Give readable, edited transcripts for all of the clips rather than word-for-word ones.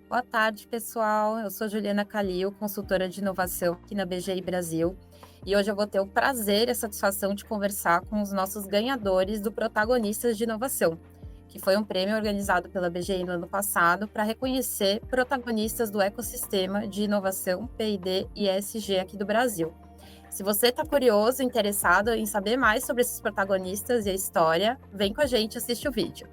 Boa tarde, pessoal. Eu sou Juliana Calil, consultora de inovação aqui na BGI Brasil. E hoje eu vou ter o prazer e a satisfação de conversar com os nossos ganhadores do Protagonistas de Inovação, que foi um prêmio organizado pela BGI no ano passado para reconhecer protagonistas do ecossistema de inovação, P&D e ESG aqui do Brasil. Se você está curioso, interessado em saber mais sobre esses protagonistas e a história, vem com a gente assistir o vídeo.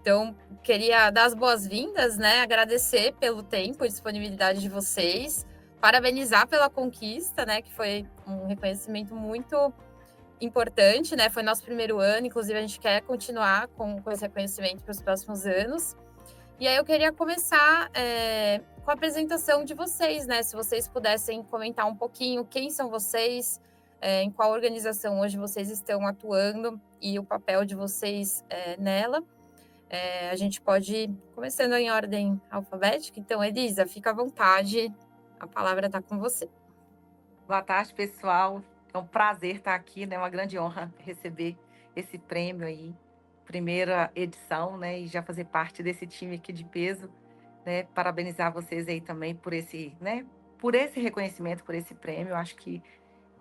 Então, queria dar as boas-vindas, né? Agradecer pelo tempo e disponibilidade de vocês, parabenizar pela conquista, né? Que foi um reconhecimento muito importante, né? Foi nosso primeiro ano, inclusive a gente quer continuar com esse reconhecimento para os próximos anos. E aí eu queria começar com a apresentação de vocês, né? Se vocês pudessem comentar um pouquinho quem são vocês, em qual organização hoje vocês estão atuando e o papel de vocês nela. A gente pode ir começando em ordem alfabética. Então, Elisa, fica à vontade, a palavra está com você. Boa tarde, pessoal. É um prazer estar aqui, né? Uma grande honra receber esse prêmio aí, primeira edição, né? E já fazer parte desse time aqui de peso, né? Parabenizar vocês aí também por esse, né? Por esse reconhecimento, por esse prêmio. Eu acho que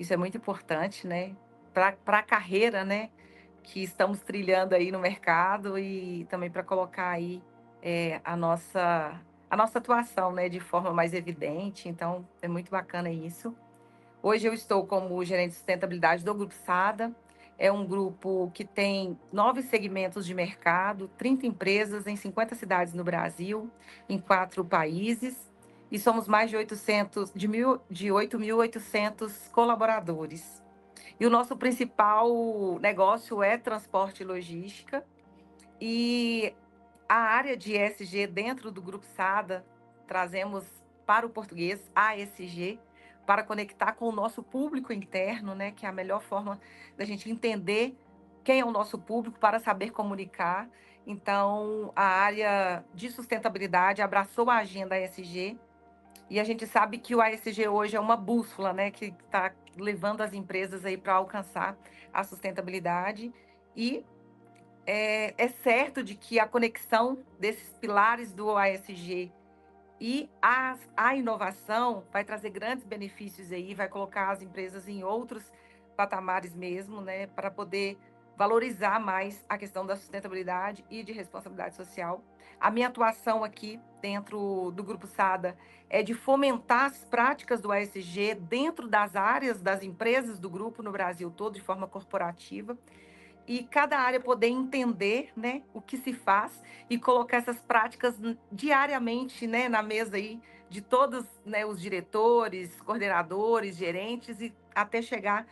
isso é muito importante, né? Para a carreira, né? Que estamos trilhando aí no mercado e também para colocar aí a nossa atuação, né? De forma mais evidente. Então, é muito bacana isso. Hoje eu estou como gerente de sustentabilidade do Grupo Sada. É um grupo que tem 9 segmentos de mercado, 30 empresas em 50 cidades no Brasil, em 4 países, e somos mais de 8.800 colaboradores. E o nosso principal negócio é transporte e logística, e a área de ESG dentro do Grupo Sada, trazemos para o português ASG, para conectar com o nosso público interno, né, que é a melhor forma da gente entender quem é o nosso público para saber comunicar. Então, a área de sustentabilidade abraçou a agenda ASG, e a gente sabe que o ASG hoje é uma bússola, né, que está levando as empresas aí para alcançar a sustentabilidade. E é certo de que a conexão desses pilares do ASG e a inovação vai trazer grandes benefícios aí, vai colocar as empresas em outros patamares mesmo, né, para poder valorizar mais a questão da sustentabilidade e de responsabilidade social. A minha atuação aqui dentro do Grupo Sada é de fomentar as práticas do ASG dentro das áreas das empresas do grupo no Brasil todo, de forma corporativa, e cada área poder entender, né, o que se faz e colocar essas práticas diariamente, né, na mesa aí de todos, né, os diretores, coordenadores, gerentes, e até chegar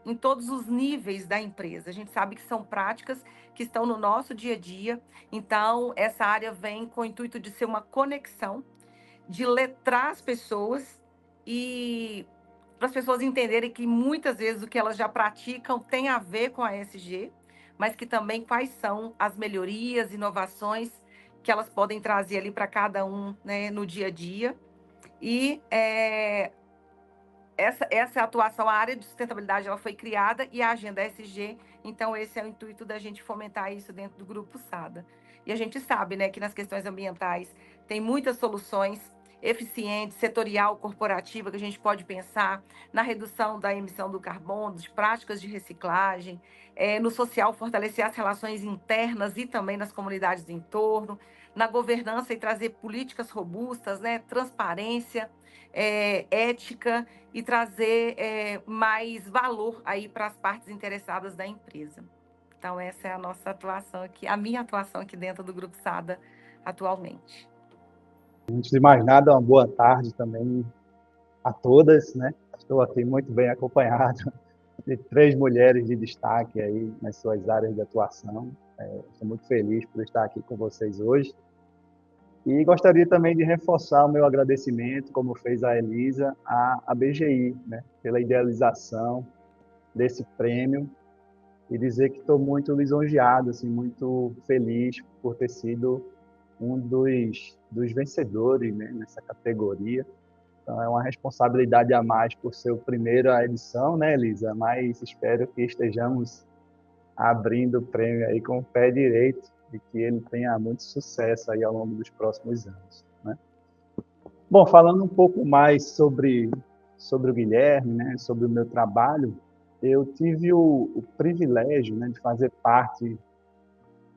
em todos os níveis da empresa. A gente sabe que são práticas que estão no nosso dia a dia, então essa área vem com o intuito de ser uma conexão, de letrar as pessoas e para as pessoas entenderem que muitas vezes o que elas já praticam tem a ver com a ESG, mas que também quais são as melhorias, inovações que elas podem trazer ali para cada um, né, no dia a dia. E essa atuação, a área de sustentabilidade, ela foi criada, e a agenda ESG, então esse é o intuito da gente fomentar isso dentro do Grupo Sada. E a gente sabe, né, que nas questões ambientais tem muitas soluções eficientes, setorial, corporativa, que a gente pode pensar na redução da emissão do carbono, de práticas de reciclagem, no social, fortalecer as relações internas e também nas comunidades do entorno, na governança e trazer políticas robustas, né, transparência, ética, e trazer mais valor aí para as partes interessadas da empresa. Então, essa é a nossa atuação aqui, a minha atuação aqui dentro do Grupo Sada atualmente. Antes de mais nada, uma boa tarde também a todas, né? Estou aqui muito bem acompanhado de 3 mulheres de destaque aí nas suas áreas de atuação. Estou muito feliz por estar aqui com vocês hoje. E gostaria também de reforçar o meu agradecimento, como fez a Elisa, à BGI, né? Pela idealização desse prêmio, e dizer que estou muito lisonjeado, assim, muito feliz por ter sido um dos vencedores, né, nessa categoria. Então, é uma responsabilidade a mais por ser a primeira edição, né, Elisa? Mas espero que estejamos abrindo o prêmio aí com o pé direito e que ele tenha muito sucesso aí ao longo dos próximos anos, né? Bom, falando um pouco mais sobre o Guilherme, né, sobre o meu trabalho, eu tive o privilégio, né, de fazer parte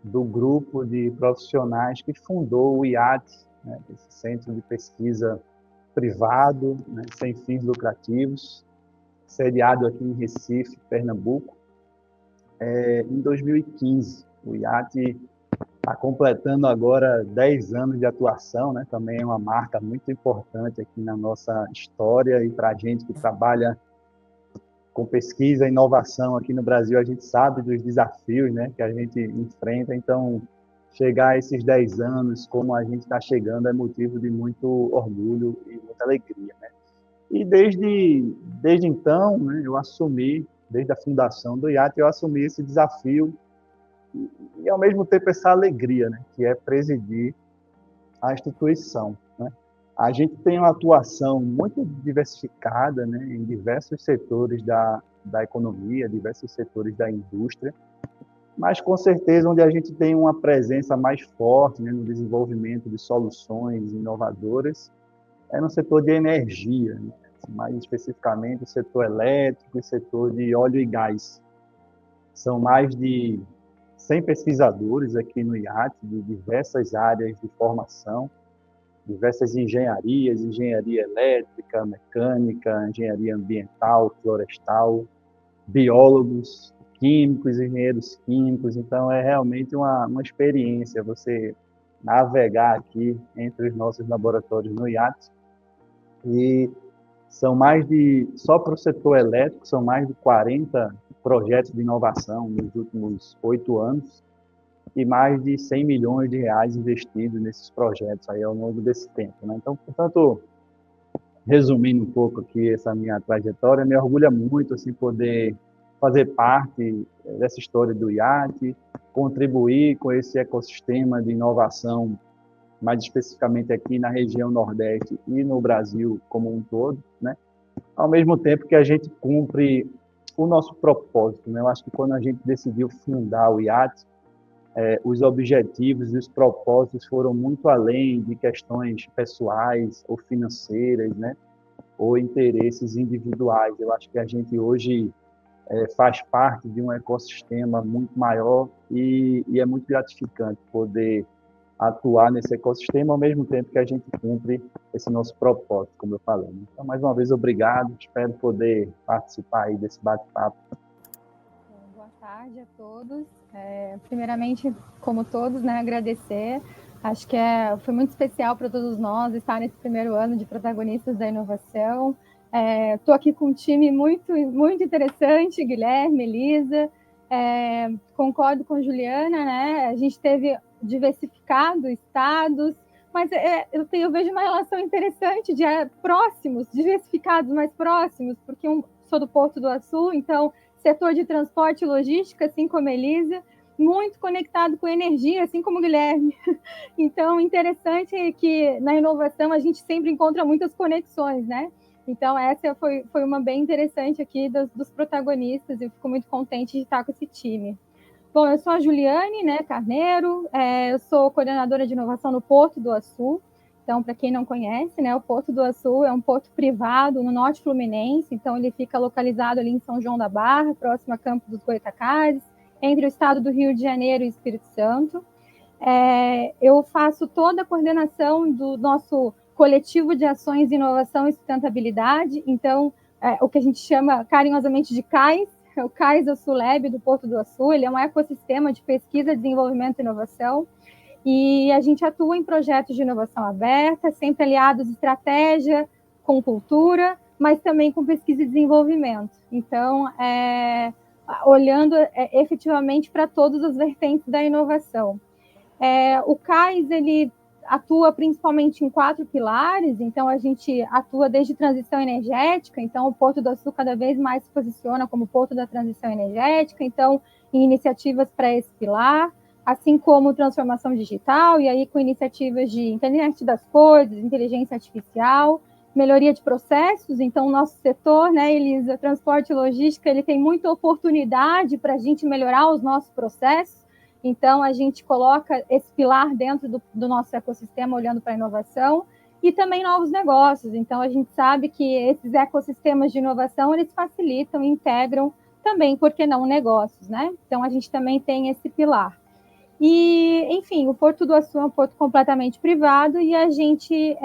do grupo de profissionais que fundou o IAT, né, esse centro de pesquisa privado, né, sem fins lucrativos, sediado aqui em Recife, Pernambuco, em 2015. O IAT está completando agora 10 anos de atuação, né? Também é uma marca muito importante aqui na nossa história e para a gente que trabalha com pesquisa e inovação aqui no Brasil, a gente sabe dos desafios, né, que a gente enfrenta. Então, chegar a esses 10 anos, como a gente está chegando, é motivo de muito orgulho e muita alegria, né? E desde então, né, eu assumi, desde a fundação do IAT, eu assumi esse desafio e, ao mesmo tempo, essa alegria, né, que é presidir a instituição, né? A gente tem uma atuação muito diversificada, né, em diversos setores da economia, diversos setores da indústria, mas com certeza onde a gente tem uma presença mais forte, né, no desenvolvimento de soluções inovadoras é no setor de energia, né? Mais especificamente o setor elétrico e setor de óleo e gás. São mais de 100 pesquisadores aqui no IAT, de diversas áreas de formação, diversas engenharias, engenharia elétrica, mecânica, engenharia ambiental, florestal, biólogos, químicos, engenheiros químicos. Então, é realmente uma experiência você navegar aqui entre os nossos laboratórios no IAT. E são só para o setor elétrico, são mais de 40 projetos de inovação nos últimos 8 anos e mais de 100 milhões de reais investidos nesses projetos aí ao longo desse tempo, né? Então, portanto, resumindo um pouco aqui essa minha trajetória, me orgulha muito assim poder fazer parte dessa história do IAT, contribuir com esse ecossistema de inovação, mais especificamente aqui na região Nordeste e no Brasil como um todo, né? Ao mesmo tempo que a gente cumpre o nosso propósito, né? Eu acho que quando a gente decidiu fundar o IAT, os objetivos e os propósitos foram muito além de questões pessoais ou financeiras, né? Ou interesses individuais. Eu acho que a gente hoje faz parte de um ecossistema muito maior e é muito gratificante poder atuar nesse ecossistema ao mesmo tempo que a gente cumpre esse nosso propósito, como eu falei. Então, mais uma vez, obrigado. Espero poder participar aí desse bate-papo. Boa tarde a todos. Primeiramente, como todos, né, agradecer. Acho que foi muito especial para todos nós estar nesse primeiro ano de protagonistas da inovação. Estou aqui com um time muito, muito interessante, Guilherme, Elisa. Concordo com Juliana, né? A gente teve diversificado estados, mas eu vejo uma relação interessante de próximos, diversificados mais próximos, porque sou do Porto do Açu, então setor de transporte e logística, assim como a Elisa, muito conectado com energia, assim como o Guilherme. Então, interessante que na inovação a gente sempre encontra muitas conexões, né? Então, essa foi uma bem interessante aqui dos protagonistas, e eu fico muito contente de estar com esse time. Bom, eu sou a Juliane, né, Carneiro, eu sou coordenadora de inovação no Porto do Açu. Então, para quem não conhece, né, o Porto do Açu é um porto privado no norte fluminense, então ele fica localizado ali em São João da Barra, próximo a Campo dos Goytacazes, entre o estado do Rio de Janeiro e Espírito Santo. Eu faço toda a coordenação do nosso coletivo de ações de inovação e sustentabilidade, então, o que a gente chama carinhosamente de CAIS, o CAIS Açu Lab do Porto do Açu. Ele é um ecossistema de pesquisa, desenvolvimento e inovação, e a gente atua em projetos de inovação aberta, sempre aliados estratégia com cultura, mas também com pesquisa e desenvolvimento. Então, olhando efetivamente para todas as vertentes da inovação. O CAIS, ele atua principalmente em 4 pilares, então a gente atua desde transição energética, então o Porto do Açu cada vez mais se posiciona como Porto da Transição Energética, então em iniciativas para esse pilar, assim como transformação digital, e aí com iniciativas de internet das coisas, inteligência artificial. melhoria de processos. Então, o nosso setor, né, Elisa, transporte e logística, ele tem muita oportunidade para a gente melhorar os nossos processos. Então, a gente coloca esse pilar dentro do nosso ecossistema, olhando para a inovação, e também novos negócios. Então, a gente sabe que esses ecossistemas de inovação, eles facilitam e integram também, por que não, negócios, né? Então, a gente também tem esse pilar. E, enfim, o Porto do Açu é um porto completamente privado e a gente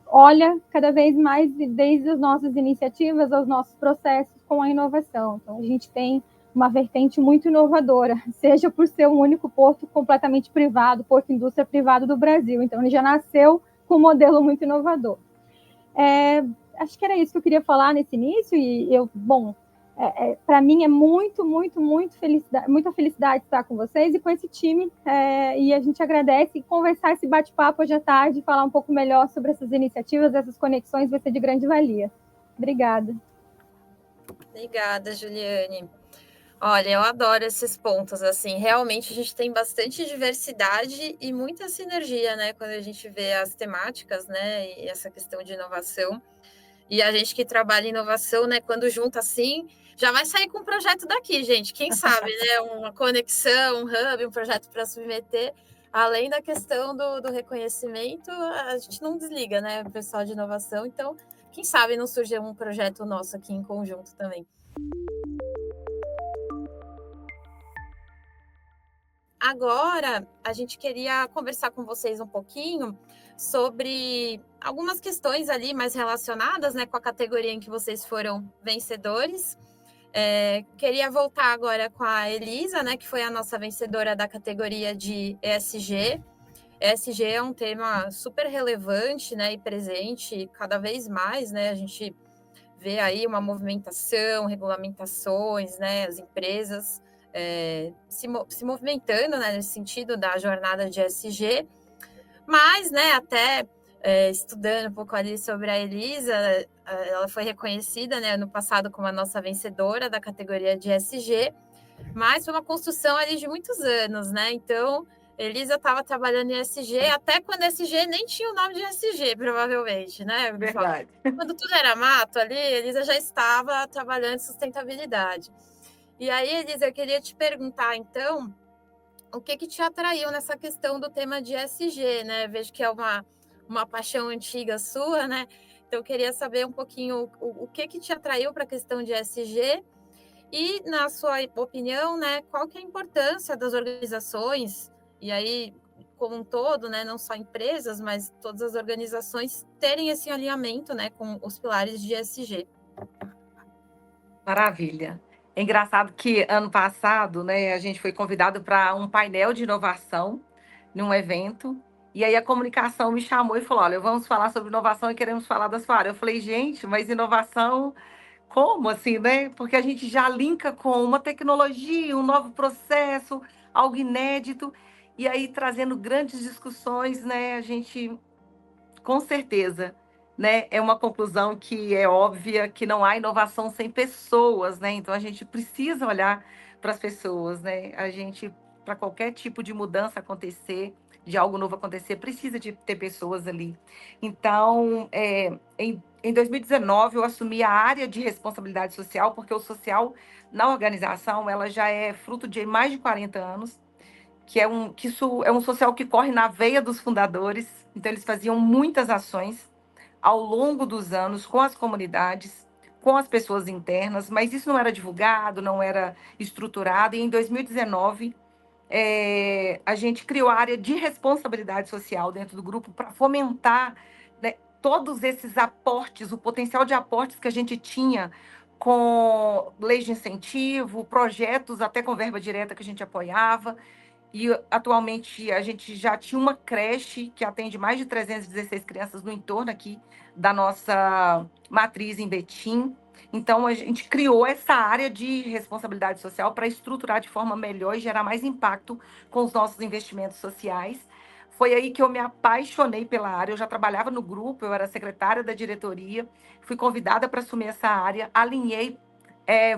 olha cada vez mais, desde as nossas iniciativas aos nossos processos, com a inovação. Então, a gente tem uma vertente muito inovadora, seja por ser o único porto completamente privado, porto indústria privado do Brasil. Então, ele já nasceu com um modelo muito inovador. Acho que era isso que eu queria falar nesse início, e para mim é muita felicidade estar com vocês e com esse time, e a gente agradece, e conversar esse bate-papo hoje à tarde, falar um pouco melhor sobre essas iniciativas, essas conexões, vai ser de grande valia. Obrigada. Obrigada, Juliane. Olha, eu adoro esses pontos, assim, realmente a gente tem bastante diversidade e muita sinergia, né, quando a gente vê as temáticas, né, e essa questão de inovação. E a gente que trabalha em inovação, né, quando junta assim, já vai sair com um projeto daqui, gente. Quem sabe, né? Uma conexão, um hub, um projeto para submeter. Além da questão do reconhecimento, a gente não desliga, né, o pessoal de inovação. Então, quem sabe não surge um projeto nosso aqui em conjunto também. Agora, a gente queria conversar com vocês um pouquinho sobre algumas questões ali mais relacionadas, né, com a categoria em que vocês foram vencedores. Queria voltar agora com a Elisa, né, que foi a nossa vencedora da categoria de ESG. ESG é um tema super relevante, né, e presente cada vez mais, né, a gente vê aí uma movimentação, regulamentações, né, as empresas se movimentando, né, nesse sentido da jornada de ESG, mas, né, até estudando um pouco ali sobre a Elisa, ela foi reconhecida, né, ano passado como a nossa vencedora da categoria de ESG, mas foi uma construção ali de muitos anos, né, então Elisa estava trabalhando em ESG até quando ESG nem tinha o nome de ESG, provavelmente, né? Verdade. Quando tudo era mato ali, Elisa já estava trabalhando em sustentabilidade. E aí, Elisa, eu queria te perguntar, então, o que te atraiu nessa questão do tema de ESG, né? Vejo que é uma paixão antiga sua, né? Então, eu queria saber um pouquinho o que te atraiu para a questão de ESG e, na sua opinião, né, qual que é a importância das organizações, e aí, como um todo, né, não só empresas, mas todas as organizações terem esse alinhamento, né, com os pilares de ESG. Maravilha. É engraçado que ano passado, né, a gente foi convidado para um painel de inovação num evento, e aí a comunicação me chamou e falou: olha, vamos falar sobre inovação e queremos falar da sua área. Eu falei: gente, mas inovação, como assim, né? Porque a gente já linka com uma tecnologia, um novo processo, algo inédito, e aí trazendo grandes discussões, né? A gente, com certeza, né, é uma conclusão que é óbvia, que não há inovação sem pessoas, né? Então a gente precisa olhar para as pessoas, né? A gente, para qualquer tipo de mudança acontecer, de algo novo acontecer, precisa de ter pessoas ali. Então, em 2019, eu assumi a área de responsabilidade social, porque o social na organização ela já é fruto de mais de 40 anos, que isso é um social que corre na veia dos fundadores. Então, eles faziam muitas ações ao longo dos anos com as comunidades, com as pessoas internas, mas isso não era divulgado, não era estruturado. E em 2019, a gente criou a área de responsabilidade social dentro do grupo para fomentar, né, todos esses aportes, o potencial de aportes que a gente tinha com leis de incentivo, projetos até com verba direta que a gente apoiava. E atualmente a gente já tinha uma creche que atende mais de 316 crianças no entorno aqui da nossa matriz em Betim. Então a gente criou essa área de responsabilidade social para estruturar de forma melhor e gerar mais impacto com os nossos investimentos sociais. Foi aí que eu me apaixonei pela área. Eu já trabalhava no grupo, eu era secretária da diretoria, fui convidada para assumir essa área, alinhei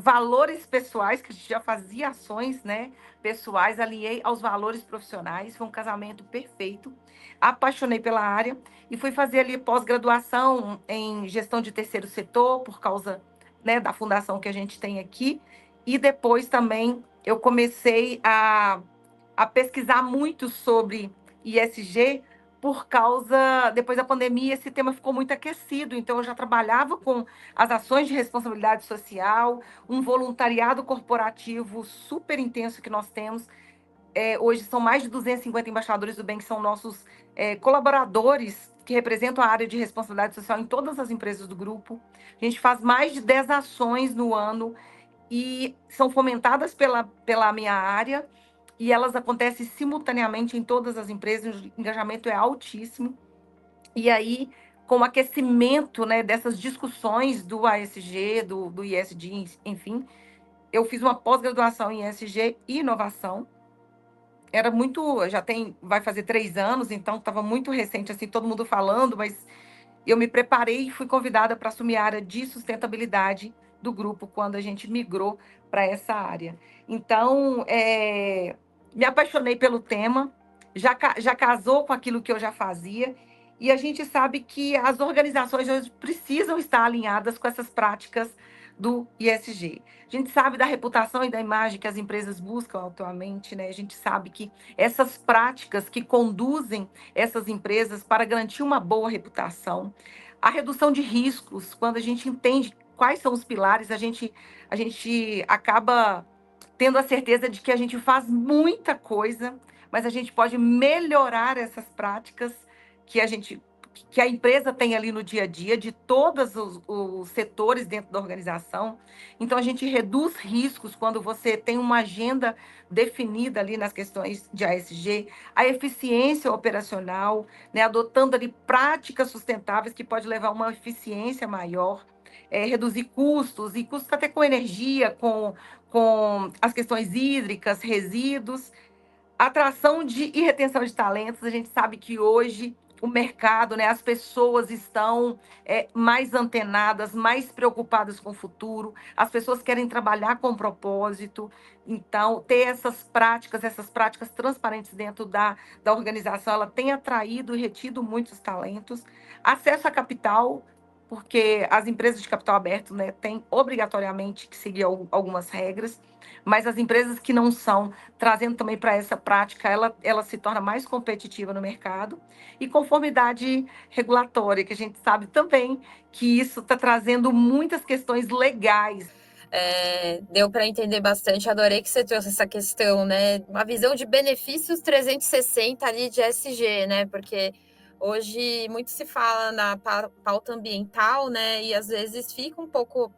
valores pessoais, que a gente já fazia ações, né, pessoais, alinhei aos valores profissionais, foi um casamento perfeito, apaixonei pela área e fui fazer ali pós-graduação em gestão de terceiro setor, por causa, né, da fundação que a gente tem aqui, e depois também eu comecei a pesquisar muito sobre ISG, por causa, depois da pandemia, esse tema ficou muito aquecido, então eu já trabalhava com as ações de responsabilidade social, um voluntariado corporativo super intenso que nós temos. Hoje são mais de 250 embaixadores do bem que são nossos colaboradores que representam a área de responsabilidade social em todas as empresas do grupo. A gente faz mais de 10 ações no ano e são fomentadas pela minha área, e elas acontecem simultaneamente em todas as empresas, o engajamento é altíssimo. E aí, com o aquecimento, né, dessas discussões do ASG, do ISD, enfim, eu fiz uma pós-graduação em ESG e inovação. Era muito, vai fazer 3 anos, então estava muito recente, assim, todo mundo falando, mas eu me preparei e fui convidada para assumir a área de sustentabilidade do grupo quando a gente migrou para essa área. Então, me apaixonei pelo tema, já casou com aquilo que eu já fazia, e a gente sabe que as organizações hoje precisam estar alinhadas com essas práticas do ISG. A gente sabe da reputação e da imagem que as empresas buscam atualmente, né? A gente sabe que essas práticas que conduzem essas empresas para garantir uma boa reputação, a redução de riscos, quando a gente entende quais são os pilares, a gente acaba tendo a certeza de que a gente faz muita coisa, mas a gente pode melhorar essas práticas que a empresa tem ali no dia a dia, de todos os setores dentro da organização. Então, a gente reduz riscos quando você tem uma agenda definida ali nas questões de ASG, a eficiência operacional, né, adotando ali práticas sustentáveis que pode levar a uma eficiência maior, reduzir custos, e custos até com energia, com as questões hídricas, resíduos, atração e retenção de talentos. A gente sabe que hoje o mercado, né, as pessoas estão mais antenadas, mais preocupadas com o futuro, as pessoas querem trabalhar com propósito, então ter essas práticas transparentes dentro da organização, ela tem atraído e retido muitos talentos. Acesso a capital, porque as empresas de capital aberto, né, têm obrigatoriamente que seguir algumas regras, mas as empresas que não são, trazendo também para essa prática, ela se torna mais competitiva no mercado. E conformidade regulatória, que a gente sabe também que isso está trazendo muitas questões legais. Deu para entender bastante, adorei que você trouxe essa questão, né? Uma visão de benefícios 360 ali de ESG, né? Porque hoje muito se fala na pauta ambiental, né? E às vezes fica um pouco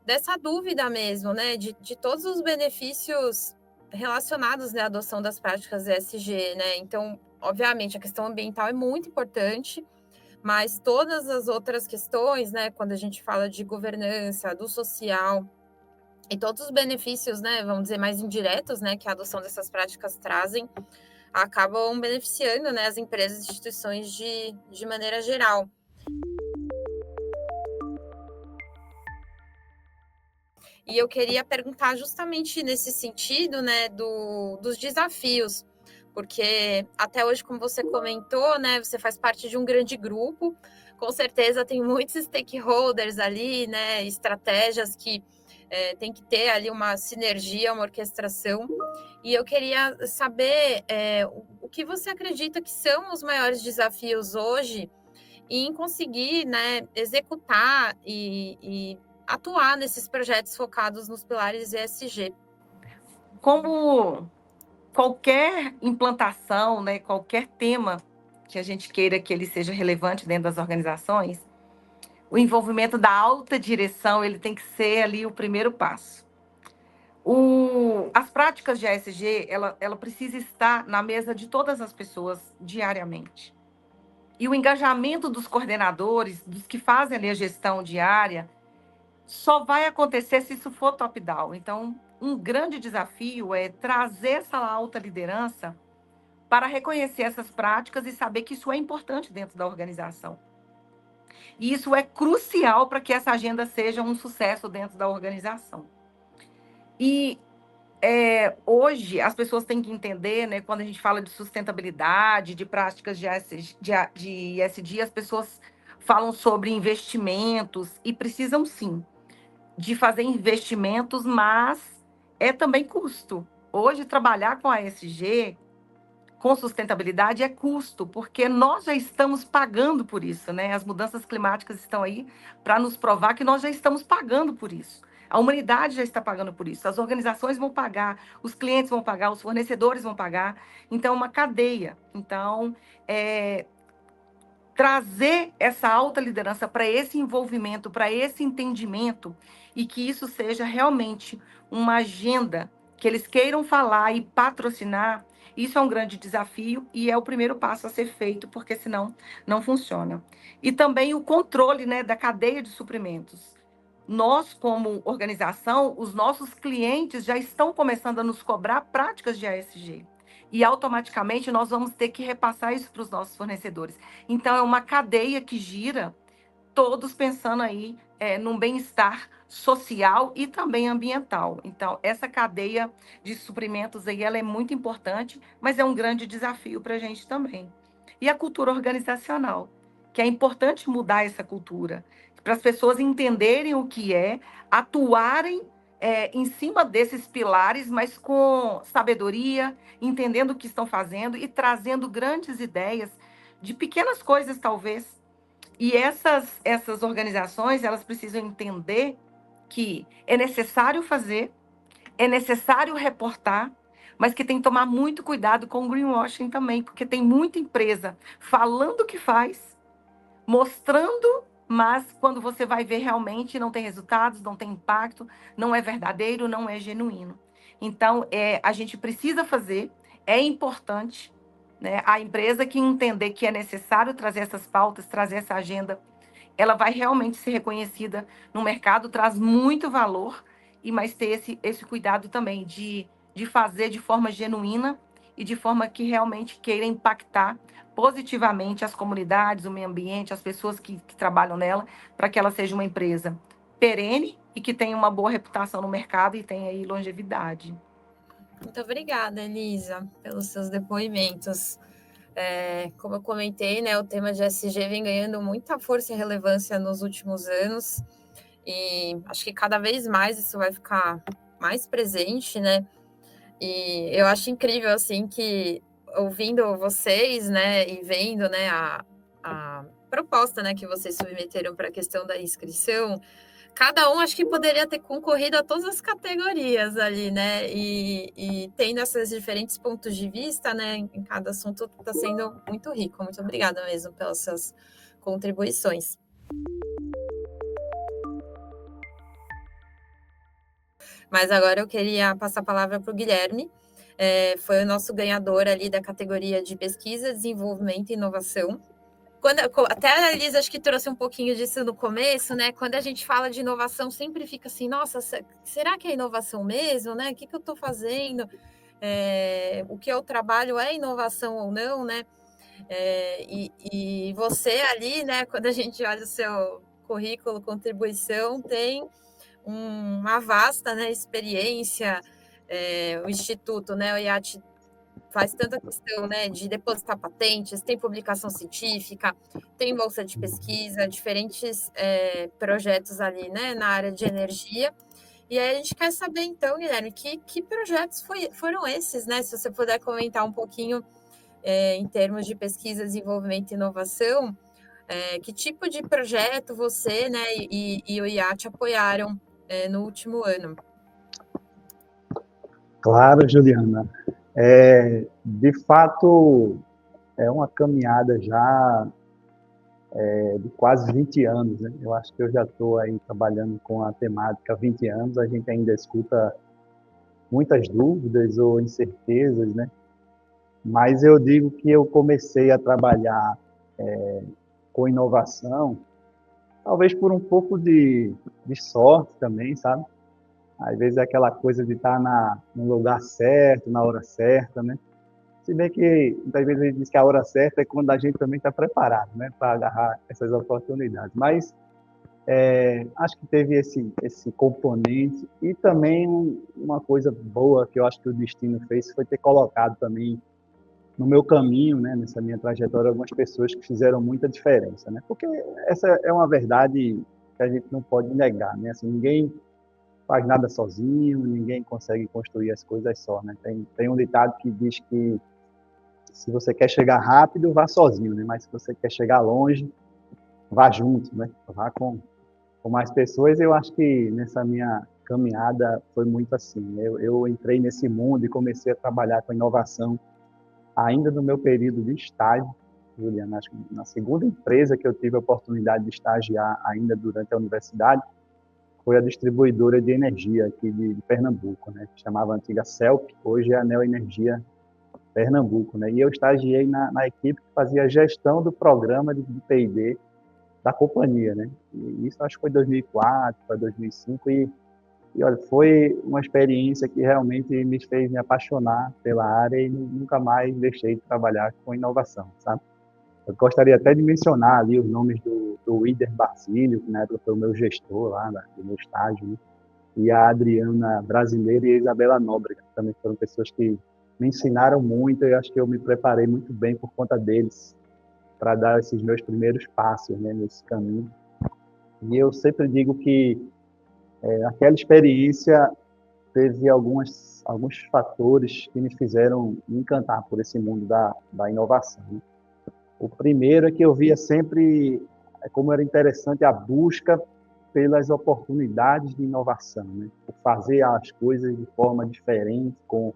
dessa dúvida mesmo, né? De todos os benefícios relacionados, né, à adoção das práticas ESG, né? Então, obviamente, a questão ambiental é muito importante, mas todas as outras questões, né, quando a gente fala de governança, do social e todos os benefícios, né, vamos dizer, mais indiretos, né, que a adoção dessas práticas trazem, acabam beneficiando, né, as empresas e instituições de maneira geral. E eu queria perguntar justamente nesse sentido, né, dos desafios, porque até hoje, como você comentou, né, você faz parte de um grande grupo, com certeza tem muitos stakeholders ali, né, estratégias que tem que ter ali uma sinergia, uma orquestração, e eu queria saber o que você acredita que são os maiores desafios hoje em conseguir, né, executar e atuar nesses projetos focados nos pilares ESG. Como qualquer implantação, né, qualquer tema que a gente queira que ele seja relevante dentro das organizações, o envolvimento da alta direção, ele tem que ser ali o primeiro passo. As práticas de ESG, ela precisa estar na mesa de todas as pessoas diariamente. E o engajamento dos coordenadores, dos que fazem ali a gestão diária, só vai acontecer se isso for top-down. Então, um grande desafio é trazer essa alta liderança para reconhecer essas práticas e saber que isso é importante dentro da organização. E isso é crucial para que essa agenda seja um sucesso dentro da organização. E hoje as pessoas têm que entender, né, quando a gente fala de sustentabilidade, de práticas de ESG, as pessoas falam sobre investimentos e precisam sim de fazer investimentos, mas é também custo. Hoje, trabalhar com a ESG, com sustentabilidade, é custo, porque nós já estamos pagando por isso, né? As mudanças climáticas estão aí para nos provar que nós já estamos pagando por isso. A humanidade já está pagando por isso. As organizações vão pagar, os clientes vão pagar, os fornecedores vão pagar. Então, é uma cadeia. Então, trazer essa alta liderança para esse envolvimento, para esse entendimento, e que isso seja realmente uma agenda que eles queiram falar e patrocinar, isso é um grande desafio e é o primeiro passo a ser feito, porque senão não funciona. E também o controle, né, da cadeia de suprimentos. Nós, como organização, os nossos clientes já estão começando a nos cobrar práticas de ASG. E automaticamente nós vamos ter que repassar isso para os nossos fornecedores. Então, é uma cadeia que gira, todos pensando aí num bem-estar social e também ambiental. Então, essa cadeia de suprimentos aí, ela é muito importante, mas é um grande desafio para a gente também. E a cultura organizacional, que é importante mudar essa cultura, para as pessoas entenderem o que é, atuarem em cima desses pilares, mas com sabedoria, entendendo o que estão fazendo e trazendo grandes ideias de pequenas coisas, talvez. E essas organizações, elas precisam entender que é necessário fazer, é necessário reportar, mas que tem que tomar muito cuidado com o greenwashing também, porque tem muita empresa falando o que faz, mostrando, mas quando você vai ver realmente não tem resultados, não tem impacto, não é verdadeiro, não é genuíno. Então, a gente precisa fazer, é importante, né? A empresa que entender que é necessário trazer essas pautas, trazer essa agenda, ela vai realmente ser reconhecida no mercado, traz muito valor, mas ter esse cuidado também de fazer de forma genuína e de forma que realmente queira impactar positivamente as comunidades, o meio ambiente, as pessoas que trabalham nela, para que ela seja uma empresa perene e que tenha uma boa reputação no mercado e tenha aí longevidade. Muito obrigada, Elisa, pelos seus depoimentos. Como eu comentei, né, o tema de ESG vem ganhando muita força e relevância nos últimos anos, e acho que cada vez mais isso vai ficar mais presente, né? E eu acho incrível, assim, que ouvindo vocês, né, e vendo, né, a proposta, né, que vocês submeteram para a questão da inscrição, cada um acho que poderia ter concorrido a todas as categorias ali, né? E tendo esses diferentes pontos de vista, né, em cada assunto, está sendo muito rico. Muito obrigada mesmo pelas suas contribuições. Mas agora eu queria passar a palavra para o Guilherme. Foi o nosso ganhador ali da categoria de pesquisa, desenvolvimento e inovação. Até a Elisa acho que trouxe um pouquinho disso no começo, né? Quando a gente fala de inovação, sempre fica assim, nossa, será que é inovação mesmo, né? O que eu estou fazendo? O que eu trabalho é inovação ou não, né? E você ali, né? Quando a gente olha o seu currículo, contribuição, tem uma vasta, né, experiência. O Instituto, né, o IAT faz tanta questão, né, de depositar patentes, tem publicação científica, tem bolsa de pesquisa, diferentes projetos ali, né, na área de energia. E aí a gente quer saber, então, Guilherme, que projetos foram esses, né? Se você puder comentar um pouquinho em termos de pesquisa, desenvolvimento e inovação, que tipo de projeto você, né, e o IAT apoiaram no último ano? Claro, Juliana. De fato, é uma caminhada já de quase 20 anos, né? Eu acho que eu já estou aí trabalhando com a temática há 20 anos, a gente ainda escuta muitas dúvidas ou incertezas, né? Mas eu digo que eu comecei a trabalhar com inovação, talvez por um pouco de sorte também, sabe? Às vezes é aquela coisa de estar no lugar certo, na hora certa, né? Se bem que muitas vezes a gente diz que a hora certa é quando a gente também está preparado, né, para agarrar essas oportunidades. Mas Acho que teve esse componente e também uma coisa boa que eu acho que o destino fez foi ter colocado também no meu caminho, né, nessa minha trajetória, algumas pessoas que fizeram muita diferença, né? Porque essa é uma verdade que a gente não pode negar, né? Assim, ninguém faz nada sozinho, ninguém consegue construir as coisas só, né? Tem um ditado que diz que se você quer chegar rápido, vá sozinho, né? Mas se você quer chegar longe, vá junto, né? Vá com mais pessoas. Eu acho que nessa minha caminhada foi muito assim. Eu entrei nesse mundo e comecei a trabalhar com inovação ainda no meu período de estágio, Juliana. Acho que na segunda empresa que eu tive a oportunidade de estagiar ainda durante a universidade foi a distribuidora de energia aqui de Pernambuco, né? Que chamava antiga CELP, hoje é a Neoenergia Pernambuco, né? E eu estagiei na equipe que fazia a gestão do programa de P&D da companhia, né? E isso acho que foi 2004 para 2005 e olha, foi uma experiência que realmente me fez me apaixonar pela área e nunca mais deixei de trabalhar com inovação, sabe? Eu gostaria até de mencionar ali os nomes do Wider Basílio, que na época foi o meu gestor lá do meu estágio, né? E a Adriana Brasileira e a Isabela Nóbrega, que também foram pessoas que me ensinaram muito e acho que eu me preparei muito bem por conta deles para dar esses meus primeiros passos, né, nesse caminho. E eu sempre digo que aquela experiência teve alguns fatores que me fizeram me encantar por esse mundo da inovação, né? O primeiro é que eu via sempre como era interessante a busca pelas oportunidades de inovação, né? Por fazer as coisas de forma diferente, com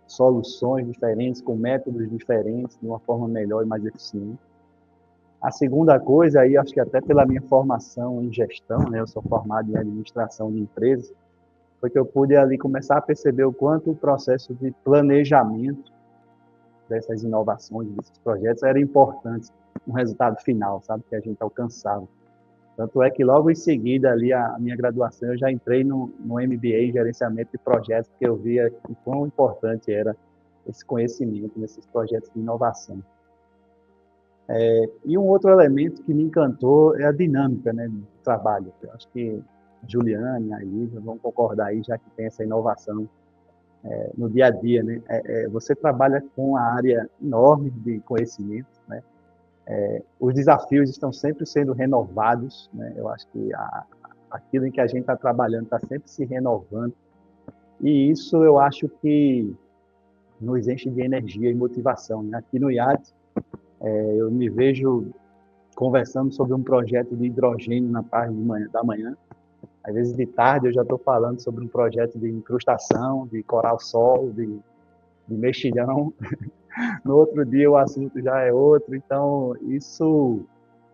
soluções diferentes, com métodos diferentes, de uma forma melhor e mais eficiente. A segunda coisa, aí acho que até pela minha formação em gestão, né? Eu sou formado em administração de empresas, foi que eu pude ali começar a perceber o quanto o processo de planejamento dessas inovações, desses projetos, era importante no resultado final, sabe, que a gente alcançava. Tanto é que logo em seguida ali a minha graduação eu já entrei no MBA em gerenciamento de projetos, porque eu via o quão importante era esse conhecimento nesses projetos de inovação. E um outro elemento que me encantou é a dinâmica, né, do trabalho. Eu acho que a Juliane e a Elisa vão concordar aí, já que tem essa inovação no dia a dia, né? Você trabalha com uma área enorme de conhecimento, né? Os desafios estão sempre sendo renovados, né? Eu acho que aquilo em que a gente está trabalhando está sempre se renovando, e isso eu acho que nos enche de energia e motivação, né? Aqui no IAT, eu me vejo conversando sobre um projeto de hidrogênio na parte da manhã. Às vezes de tarde eu já estou falando sobre um projeto de incrustação, de coral-sol, de mexilhão. No outro dia o assunto já é outro. Então, isso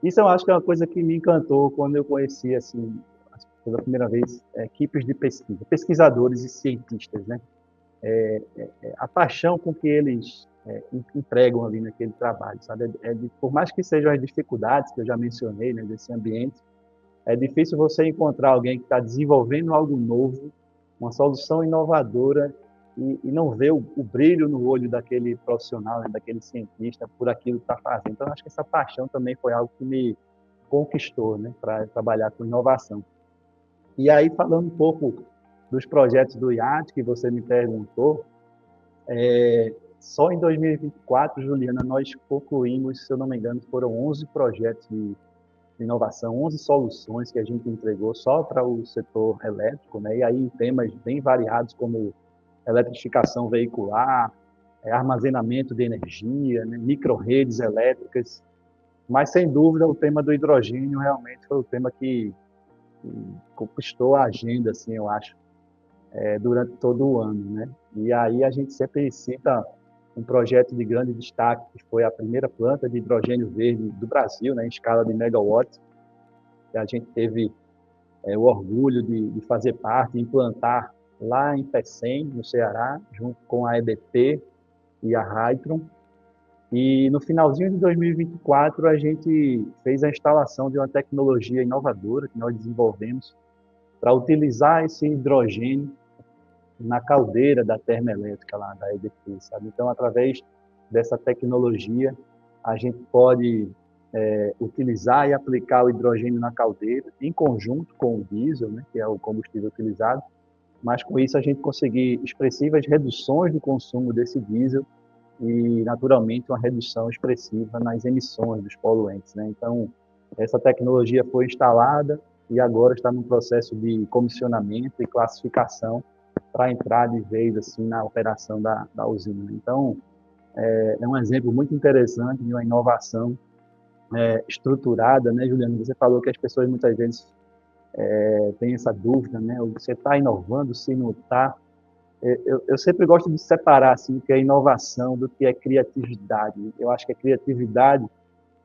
eu acho que é uma coisa que me encantou quando eu conheci, assim, pela primeira vez, equipes de pesquisa, pesquisadores e cientistas, né? A paixão com que eles entregam ali naquele trabalho, sabe? Por mais que sejam as dificuldades que eu já mencionei, né, desse ambiente, é difícil você encontrar alguém que está desenvolvendo algo novo, uma solução inovadora, e não ver o brilho no olho daquele profissional, né, daquele cientista, por aquilo que está fazendo. Então, acho que essa paixão também foi algo que me conquistou, né, para trabalhar com inovação. E aí, falando um pouco dos projetos do IAT, que você me perguntou, só em 2024, Juliana, nós concluímos, se eu não me engano, foram 11 projetos de inovação, 11 soluções que a gente entregou só para o setor elétrico, né? E aí em temas bem variados como eletrificação veicular, armazenamento de energia, né? Micro-redes elétricas, mas sem dúvida o tema do hidrogênio realmente foi o tema que conquistou a agenda, assim, eu acho, durante todo o ano, né? E aí a gente sempre cita um projeto de grande destaque, que foi a primeira planta de hidrogênio verde do Brasil, né, em escala de megawatts, que a gente teve o orgulho de fazer parte, implantar lá em Pecém, no Ceará, junto com a EDP e a Hytron. E no finalzinho de 2024, a gente fez a instalação de uma tecnologia inovadora que nós desenvolvemos para utilizar esse hidrogênio na caldeira da termoelétrica lá da EDP, sabe? Então, através dessa tecnologia, a gente pode utilizar e aplicar o hidrogênio na caldeira, em conjunto com o diesel, né, que é o combustível utilizado, mas com isso a gente conseguir expressivas reduções do consumo desse diesel e, naturalmente, uma redução expressiva nas emissões dos poluentes, né? Então, essa tecnologia foi instalada e agora está no processo de comissionamento e classificação para entrar de vez assim na operação da usina. Então, é um exemplo muito interessante de uma inovação estruturada, né, Juliana? Você falou que as pessoas muitas vezes têm essa dúvida, né? Você está inovando, se não está. Eu sempre gosto de separar assim, o que é inovação do que é criatividade. Eu acho que a criatividade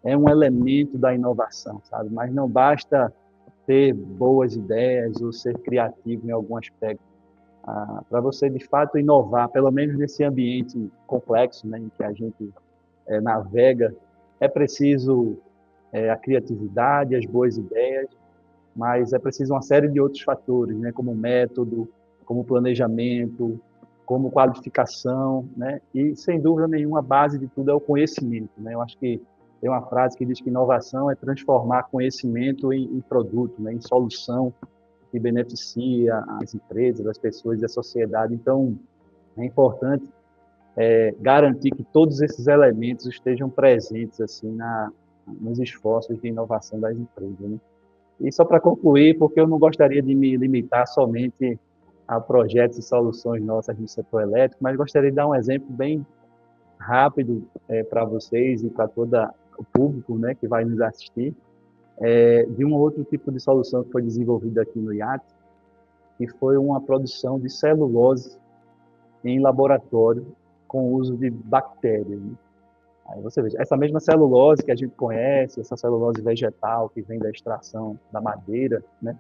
é um elemento da inovação, sabe? Mas não basta ter boas ideias ou ser criativo em algum aspecto. Para você, de fato, inovar, pelo menos nesse ambiente complexo, né, em que a gente navega, é preciso a criatividade, as boas ideias, mas é preciso uma série de outros fatores, né, como método, como planejamento, como qualificação, né, e, sem dúvida nenhuma, a base de tudo é o conhecimento, né. Eu acho que tem uma frase que diz que inovação é transformar conhecimento em produto, né, em solução que beneficia as empresas, as pessoas e a sociedade. Então, é importante garantir que todos esses elementos estejam presentes assim nos esforços de inovação das empresas, né? E só para concluir, porque eu não gostaria de me limitar somente a projetos e soluções nossas no setor elétrico, mas gostaria de dar um exemplo bem rápido para vocês e para todo o público, né, que vai nos assistir, de um outro tipo de solução que foi desenvolvida aqui no IAT, que foi uma produção de celulose em laboratório com o uso de bactérias, né? Aí você veja, essa mesma celulose que a gente conhece, essa celulose vegetal que vem da extração da madeira, né?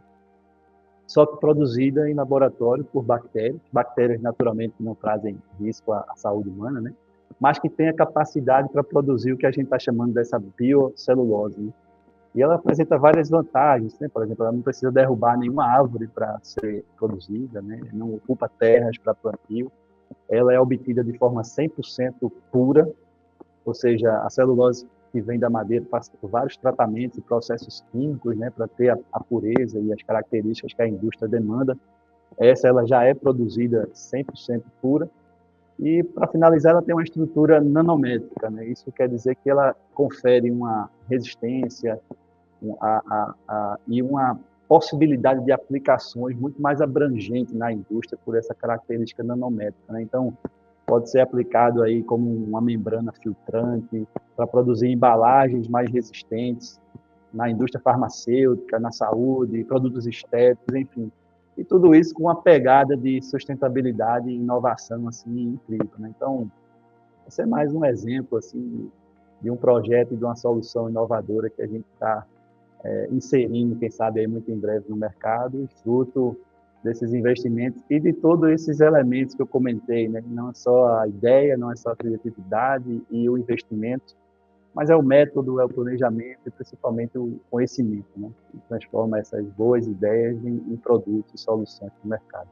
Só que produzida em laboratório por bactérias naturalmente que não trazem risco à saúde humana, né? Mas que tem a capacidade para produzir o que a gente está chamando dessa biocelulose, né? E ela apresenta várias vantagens, né? Por exemplo, ela não precisa derrubar nenhuma árvore para ser produzida, né? Não ocupa terras para plantio, ela é obtida de forma 100% pura, ou seja, a celulose que vem da madeira passa por vários tratamentos e processos químicos, né, para ter a pureza e as características que a indústria demanda. Essa ela já é produzida 100% pura. E, para finalizar, ela tem uma estrutura nanométrica, né? Isso quer dizer que ela confere uma resistência e uma possibilidade de aplicações muito mais abrangente na indústria por essa característica nanométrica, né? Então, pode ser aplicado aí como uma membrana filtrante para produzir embalagens mais resistentes na indústria farmacêutica, na saúde, produtos estéticos, enfim. E tudo isso com uma pegada de sustentabilidade e inovação assim incrível, né? Então, esse é mais um exemplo assim de um projeto e de uma solução inovadora que a gente está inserindo, quem sabe aí muito em breve no mercado, fruto desses investimentos e de todos esses elementos que eu comentei, né? Não é só a ideia, não é só a criatividade e o investimento, mas é o método, é o planejamento e principalmente o conhecimento, né? Que transforma essas boas ideias em produtos e soluções para o mercado.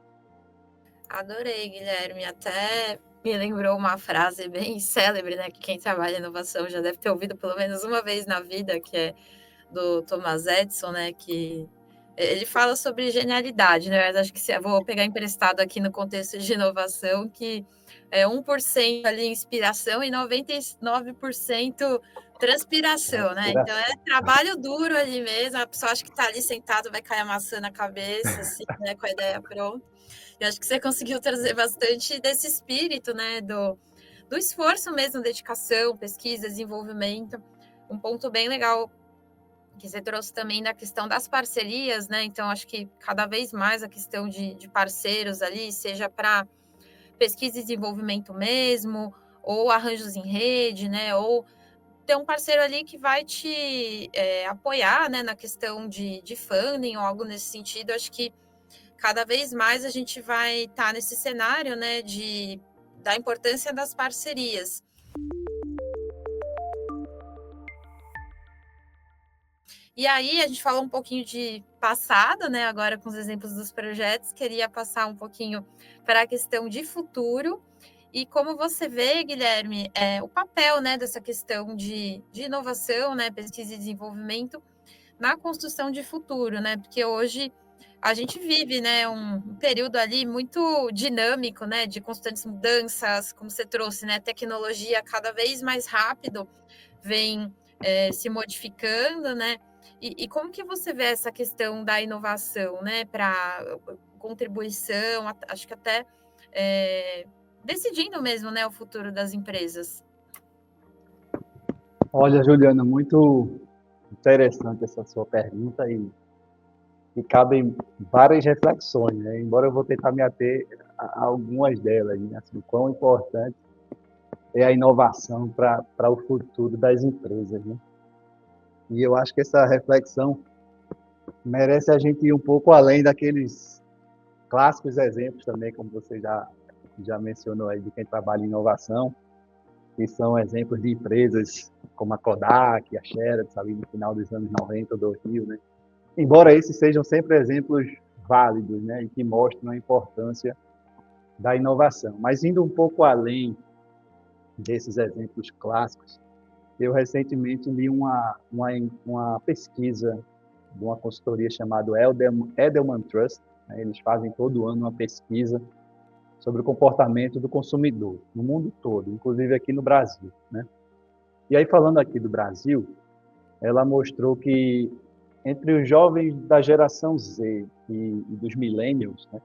Adorei, Guilherme. Até me lembrou uma frase bem célebre, né? Que quem trabalha em inovação já deve ter ouvido pelo menos uma vez na vida, que é do Thomas Edison, né? Que ele fala sobre genialidade, né? Mas acho que eu vou pegar emprestado aqui no contexto de inovação, que é 1% ali inspiração e 99% transpiração, né? Então é trabalho duro ali mesmo, a pessoa acha que está ali sentado, vai cair a maçã na cabeça, assim, né? Com a ideia pronta. Eu acho que você conseguiu trazer bastante desse espírito, né? Do esforço mesmo, dedicação, pesquisa, desenvolvimento. Um ponto bem legal que você trouxe também na questão das parcerias, né? Então, acho que cada vez mais a questão de parceiros ali, seja para pesquisa e desenvolvimento mesmo, ou arranjos em rede, né? Ou ter um parceiro ali que vai te apoiar, né? Na questão de funding ou algo nesse sentido. Acho que cada vez mais a gente vai estar nesse cenário, né? Da importância das parcerias. E aí, a gente falou um pouquinho de passado, né? Agora com os exemplos dos projetos, queria passar um pouquinho para a questão de futuro. E como você vê, Guilherme, o papel, né, dessa questão de inovação, né, pesquisa e desenvolvimento na construção de futuro, né? Porque hoje a gente vive, né, um período ali muito dinâmico, né, de constantes mudanças, como você trouxe, né, tecnologia cada vez mais rápido vem se modificando, né? E como que você vê essa questão da inovação, né, para contribuição, acho que até decidindo mesmo, né, o futuro das empresas? Olha, Juliana, muito interessante essa sua pergunta e cabem várias reflexões, né? Embora eu vou tentar me ater a algumas delas, né? Assim, quão importante é a inovação para o futuro das empresas, né? E eu acho que essa reflexão merece a gente ir um pouco além daqueles clássicos exemplos também, como você já mencionou aí, de quem trabalha em inovação, que são exemplos de empresas como a Kodak, a Xerox, ali no final dos anos 90, 2000, né? Embora esses sejam sempre exemplos válidos, né, e que mostram a importância da inovação. Mas indo um pouco além desses exemplos clássicos, eu recentemente li uma pesquisa de uma consultoria chamada Edelman Trust, né? Eles fazem todo ano uma pesquisa sobre o comportamento do consumidor no mundo todo, inclusive aqui no Brasil, né? E aí, falando aqui do Brasil, ela mostrou que entre os jovens da geração Z e dos millennials, né,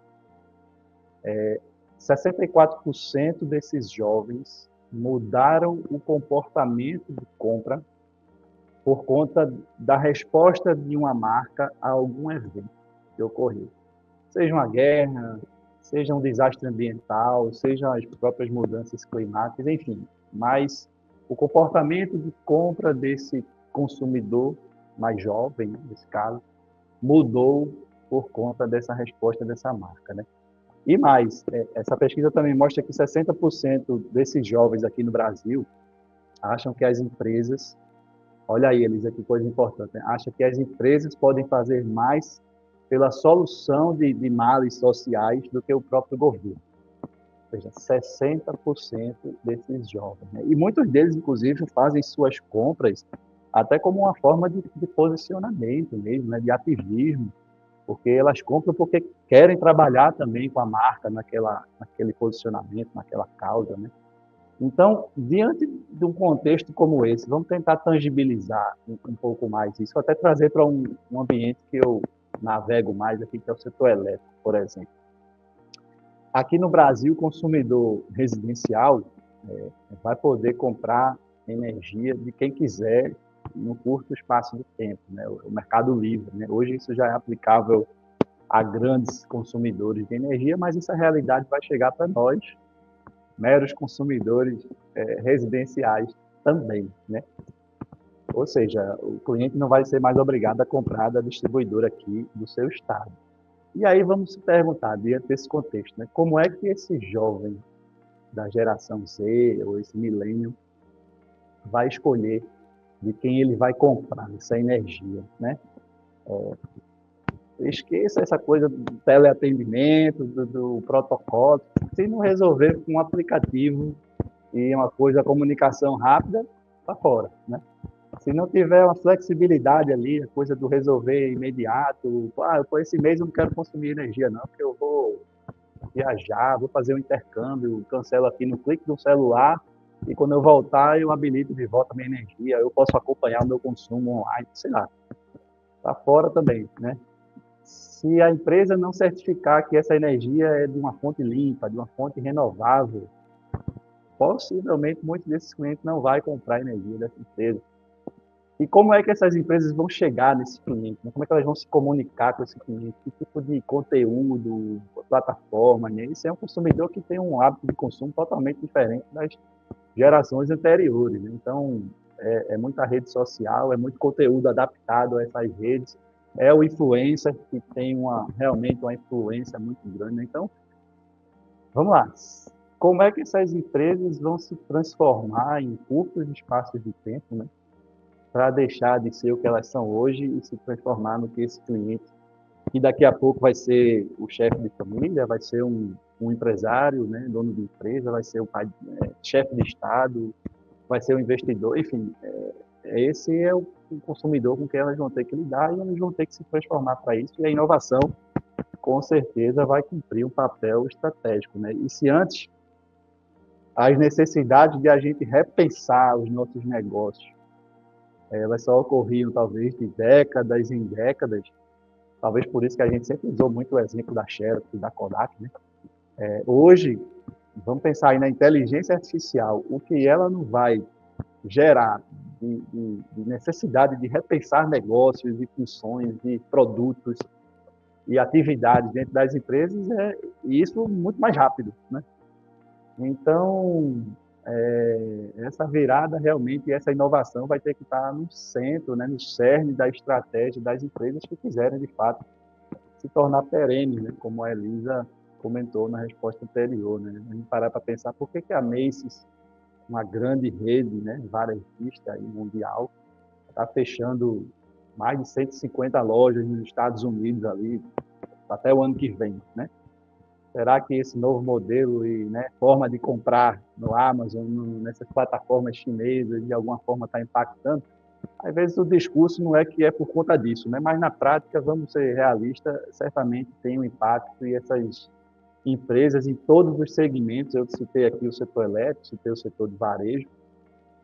64% desses jovens mudaram o comportamento de compra por conta da resposta de uma marca a algum evento que ocorreu. Seja uma guerra, seja um desastre ambiental, sejam as próprias mudanças climáticas, enfim. Mas o comportamento de compra desse consumidor mais jovem, nesse caso, mudou por conta dessa resposta dessa marca, né? E mais, essa pesquisa também mostra que 60% desses jovens aqui no Brasil acham que as empresas, olha aí, Elisa, que coisa importante, né? Acham que as empresas podem fazer mais pela solução de males sociais do que o próprio governo. Ou seja, 60% desses jovens, né? E muitos deles, inclusive, fazem suas compras até como uma forma de posicionamento mesmo, né? De ativismo, porque elas compram porque querem trabalhar também com a marca naquele posicionamento, naquela causa, né? Então, diante de um contexto como esse, vamos tentar tangibilizar um pouco mais isso, até trazer para um ambiente que eu navego mais aqui, que é o setor elétrico, por exemplo. Aqui no Brasil, o consumidor residencial vai poder comprar energia de quem quiser no curto espaço de tempo, né? O mercado livre, né? Hoje isso já é aplicável a grandes consumidores de energia, mas essa realidade vai chegar para nós, meros consumidores residenciais também, né? Ou seja, o cliente não vai ser mais obrigado a comprar da distribuidora aqui do seu estado. E aí vamos se perguntar, diante desse contexto, né, como é que esse jovem da geração Z ou esse milênio vai escolher de quem ele vai comprar essa energia, né? Esqueça essa coisa do teleatendimento, do protocolo. Se não resolver com um aplicativo e uma coisa, a comunicação rápida, está fora, né? Se não tiver uma flexibilidade ali, a coisa do resolver imediato, por esse mês eu não quero consumir energia não, porque eu vou viajar, vou fazer um intercâmbio, cancelo aqui no clique do celular e quando eu voltar eu habilito de volta a minha energia, eu posso acompanhar o meu consumo online, sei lá. Está fora também, né? Se a empresa não certificar que essa energia é de uma fonte limpa, de uma fonte renovável, possivelmente muitos desses clientes não vão comprar energia dessa empresa. E como é que essas empresas vão chegar nesse cliente? Como é que elas vão se comunicar com esse cliente? Que tipo de conteúdo, plataforma? Né? Esse é um consumidor que tem um hábito de consumo totalmente diferente das gerações anteriores. Né? Então, é muita rede social, é muito conteúdo adaptado a essas redes. É o influencer que tem realmente uma influência muito grande. Né? Então, vamos lá. Como é que essas empresas vão se transformar em curtos espaços de tempo, né? Para deixar de ser o que elas são hoje e se transformar no que esse cliente que daqui a pouco vai ser o chefe de família, vai ser um empresário, né, dono de empresa, vai ser o pai, chefe de Estado, vai ser o investidor, enfim, esse é o consumidor com quem elas vão ter que lidar e elas vão ter que se transformar para isso, e a inovação, com certeza, vai cumprir um papel estratégico, né? E se antes as necessidades de a gente repensar os nossos negócios, elas só ocorriam talvez de décadas em décadas, talvez por isso que a gente sempre usou muito o exemplo da Xerox e da Kodak, né? Hoje, vamos pensar aí na inteligência artificial, o que ela não vai gerar de necessidade de repensar negócios e funções e produtos e atividades dentro das empresas, e isso muito mais rápido, né? Então, essa virada realmente, essa inovação vai ter que estar no centro, né, no cerne da estratégia das empresas que quiserem, de fato, se tornar perene, né, como a Elisa comentou na resposta anterior, né? A gente parar para pensar por que a Macy's, uma grande rede, né, varejista aí, mundial, está fechando mais de 150 lojas nos Estados Unidos ali, até o ano que vem, né? Será que esse novo modelo e, né, forma de comprar no Amazon, nessas plataformas chinesas, de alguma forma está impactando? Às vezes o discurso não é que é por conta disso, né? Mas na prática, vamos ser realistas, certamente tem um impacto, e essas empresas em todos os segmentos, eu citei aqui o setor elétrico, citei o setor de varejo,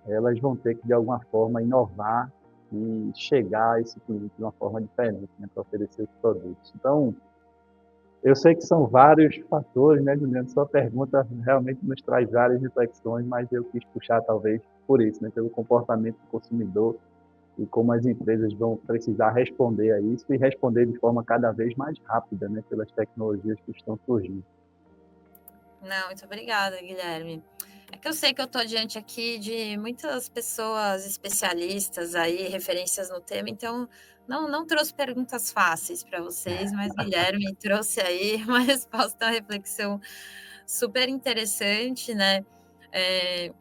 elas vão ter que, de alguma forma, inovar e chegar a esse cliente de uma forma diferente, né, para oferecer os produtos. Então, eu sei que são vários fatores, né, Juliano? Sua pergunta realmente nos traz várias reflexões, mas eu quis puxar, talvez, por isso, né, pelo comportamento do consumidor e como as empresas vão precisar responder a isso e responder de forma cada vez mais rápida, né, pelas tecnologias que estão surgindo. Não, muito obrigada, Guilherme. É que eu sei que eu estou diante aqui de muitas pessoas especialistas aí, referências no tema, então não trouxe perguntas fáceis para vocês, mas Guilherme trouxe aí uma resposta, uma reflexão super interessante, né?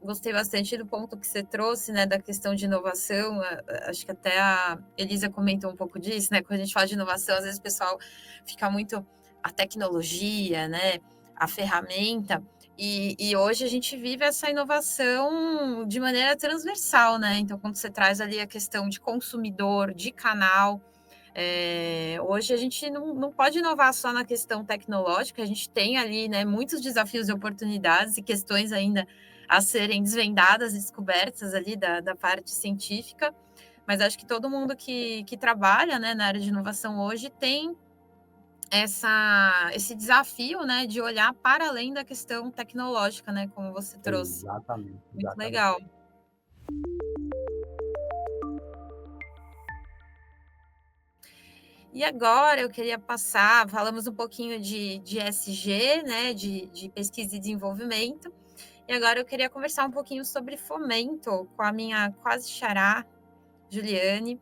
Gostei bastante do ponto que você trouxe, né, da questão de inovação. Acho que até a Elisa comentou um pouco disso, né? Quando a gente fala de inovação, às vezes o pessoal fica muito a tecnologia, né? A ferramenta. E hoje a gente vive essa inovação de maneira transversal, né? Então, quando você traz ali a questão de consumidor, de canal, hoje a gente não pode inovar só na questão tecnológica, a gente tem ali, né, muitos desafios e oportunidades e questões ainda a serem desvendadas, descobertas ali da parte científica, mas acho que todo mundo que trabalha, né, na área de inovação hoje tem esse desafio, né, de olhar para além da questão tecnológica, né, como você trouxe. Exatamente. Muito legal. E agora eu queria passar, falamos um pouquinho de ESG, né, de pesquisa e desenvolvimento, e agora eu queria conversar um pouquinho sobre fomento com a minha quase xará, Juliane.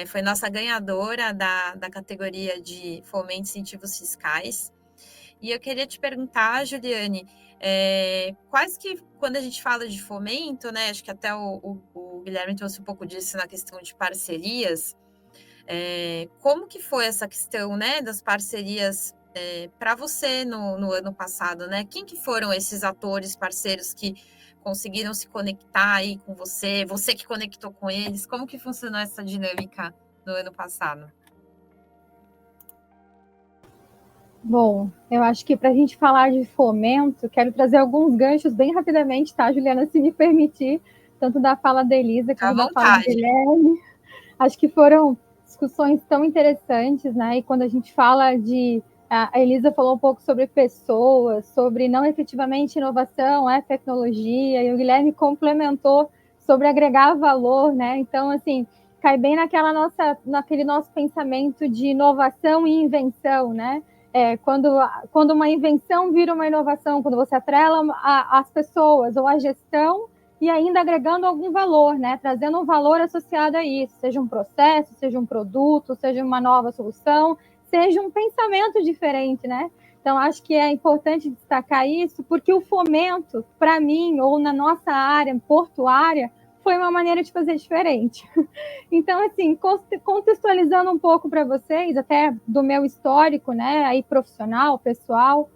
Foi nossa ganhadora da categoria de fomento e incentivos fiscais. E eu queria te perguntar, Juliane, quais que, quando a gente fala de fomento, né, acho que até o Guilherme trouxe um pouco disso na questão de parcerias, como que foi essa questão, né, das parcerias para você no ano passado, né? Quem que foram esses atores, parceiros que conseguiram se conectar aí com você, você que conectou com eles? Como que funcionou essa dinâmica no ano passado? Bom, eu acho que para a gente falar de fomento, quero trazer alguns ganchos bem rapidamente, tá, Juliana, se me permitir, tanto da fala da Elisa quanto da fala do Guilherme. Acho que foram discussões tão interessantes, né? E quando a gente fala de... A Elisa falou um pouco sobre pessoas, sobre não efetivamente inovação, tecnologia, e o Guilherme complementou sobre agregar valor, né? Então, assim, cai bem naquele nosso pensamento de inovação e invenção, né? Quando uma invenção vira uma inovação, quando você atrela as pessoas ou a gestão e ainda agregando algum valor, né? Trazendo um valor associado a isso, seja um processo, seja um produto, seja uma nova solução, seja um pensamento diferente, né? Então, acho que é importante destacar isso, porque o fomento, para mim, ou na nossa área portuária, foi uma maneira de fazer diferente. Então, assim, contextualizando um pouco para vocês, até do meu histórico, né, aí profissional, pessoal,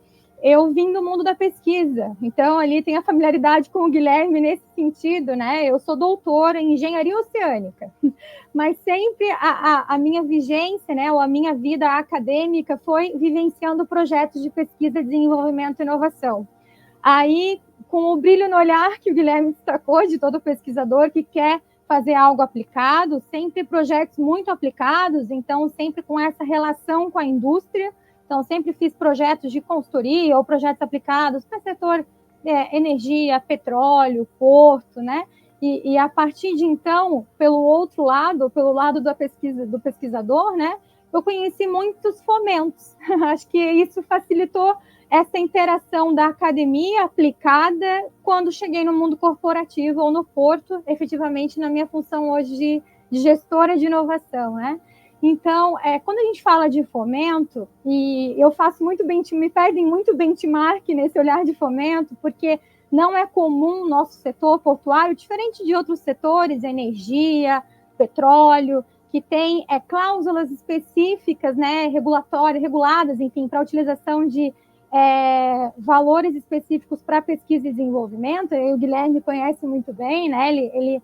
eu vim do mundo da pesquisa, então ali tem a familiaridade com o Guilherme nesse sentido, né? Eu sou doutora em engenharia oceânica, mas sempre a minha vigência, né, ou a minha vida acadêmica foi vivenciando projetos de pesquisa, desenvolvimento e inovação. Aí, com o brilho no olhar que o Guilherme destacou, de todo pesquisador que quer fazer algo aplicado, sempre projetos muito aplicados, então sempre com essa relação com a indústria. Então, sempre fiz projetos de consultoria ou projetos aplicados para o setor energia, petróleo, porto, né? E a partir de então, pelo outro lado, pelo lado da pesquisa, do pesquisador, né? Eu conheci muitos fomentos. Acho que isso facilitou essa interação da academia aplicada quando cheguei no mundo corporativo ou no porto, efetivamente na minha função hoje de gestora de inovação, né? Então, quando a gente fala de fomento, e eu faço muito me pedem muito benchmark nesse olhar de fomento, porque não é comum no nosso setor portuário, diferente de outros setores, energia, petróleo, que tem cláusulas específicas, né, reguladas, enfim, para a utilização de valores específicos para pesquisa e desenvolvimento. O Guilherme conhece muito bem, né?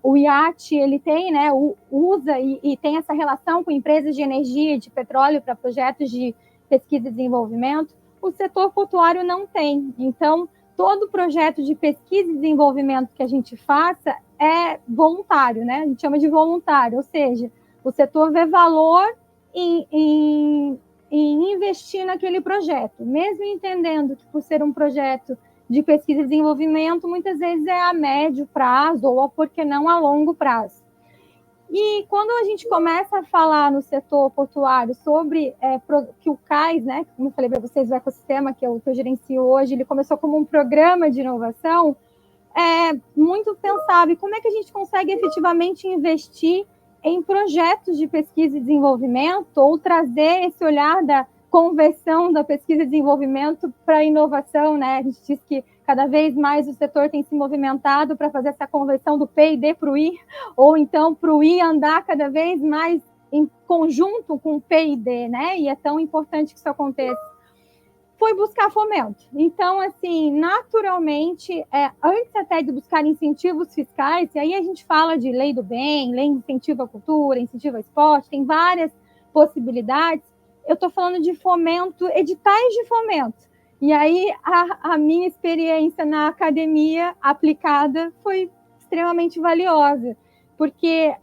O IAT, ele tem, né, usa e tem essa relação com empresas de energia e de petróleo para projetos de pesquisa e desenvolvimento. O setor portuário não tem. Então, todo projeto de pesquisa e desenvolvimento que a gente faça é voluntário, né? A gente chama de voluntário, ou seja, o setor vê valor em investir naquele projeto, mesmo entendendo que por ser um projeto de pesquisa e desenvolvimento, muitas vezes é a médio prazo ou, por que não, a longo prazo. E quando a gente começa a falar no setor portuário sobre que o CAIS, né, como eu falei para vocês, o ecossistema que eu gerencio hoje, ele começou como um programa de inovação, muito pensável. Como é que a gente consegue efetivamente investir em projetos de pesquisa e desenvolvimento ou trazer esse olhar da conversão da pesquisa e desenvolvimento para a inovação, né? A gente diz que cada vez mais o setor tem se movimentado para fazer essa conversão do P&D para o I, ou então para o I andar cada vez mais em conjunto com o P&D, né? E é tão importante que isso aconteça. Foi buscar fomento. Então, assim, naturalmente, antes até de buscar incentivos fiscais, e aí a gente fala de lei do bem, lei de incentivo à cultura, incentivo ao esporte, tem várias possibilidades. Eu estou falando de fomento, editais de fomento. E aí a minha experiência na academia aplicada foi extremamente valiosa, porque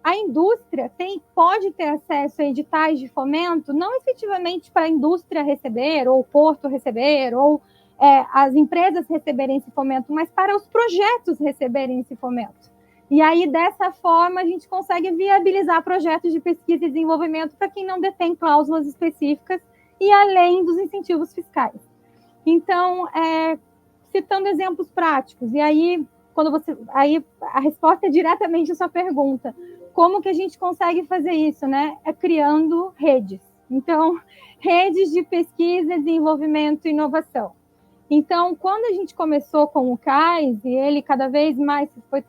a indústria pode ter acesso a editais de fomento, não efetivamente para a indústria receber, ou o porto receber, ou as empresas receberem esse fomento, mas para os projetos receberem esse fomento. E aí, dessa forma, a gente consegue viabilizar projetos de pesquisa e desenvolvimento para quem não detém cláusulas específicas e além dos incentivos fiscais. Então, citando exemplos práticos, e aí, aí a resposta é diretamente a sua pergunta. Como que a gente consegue fazer isso, né? Criando redes. Então, redes de pesquisa, desenvolvimento e inovação. Então, quando a gente começou com o CAIS, e ele cada vez mais se foi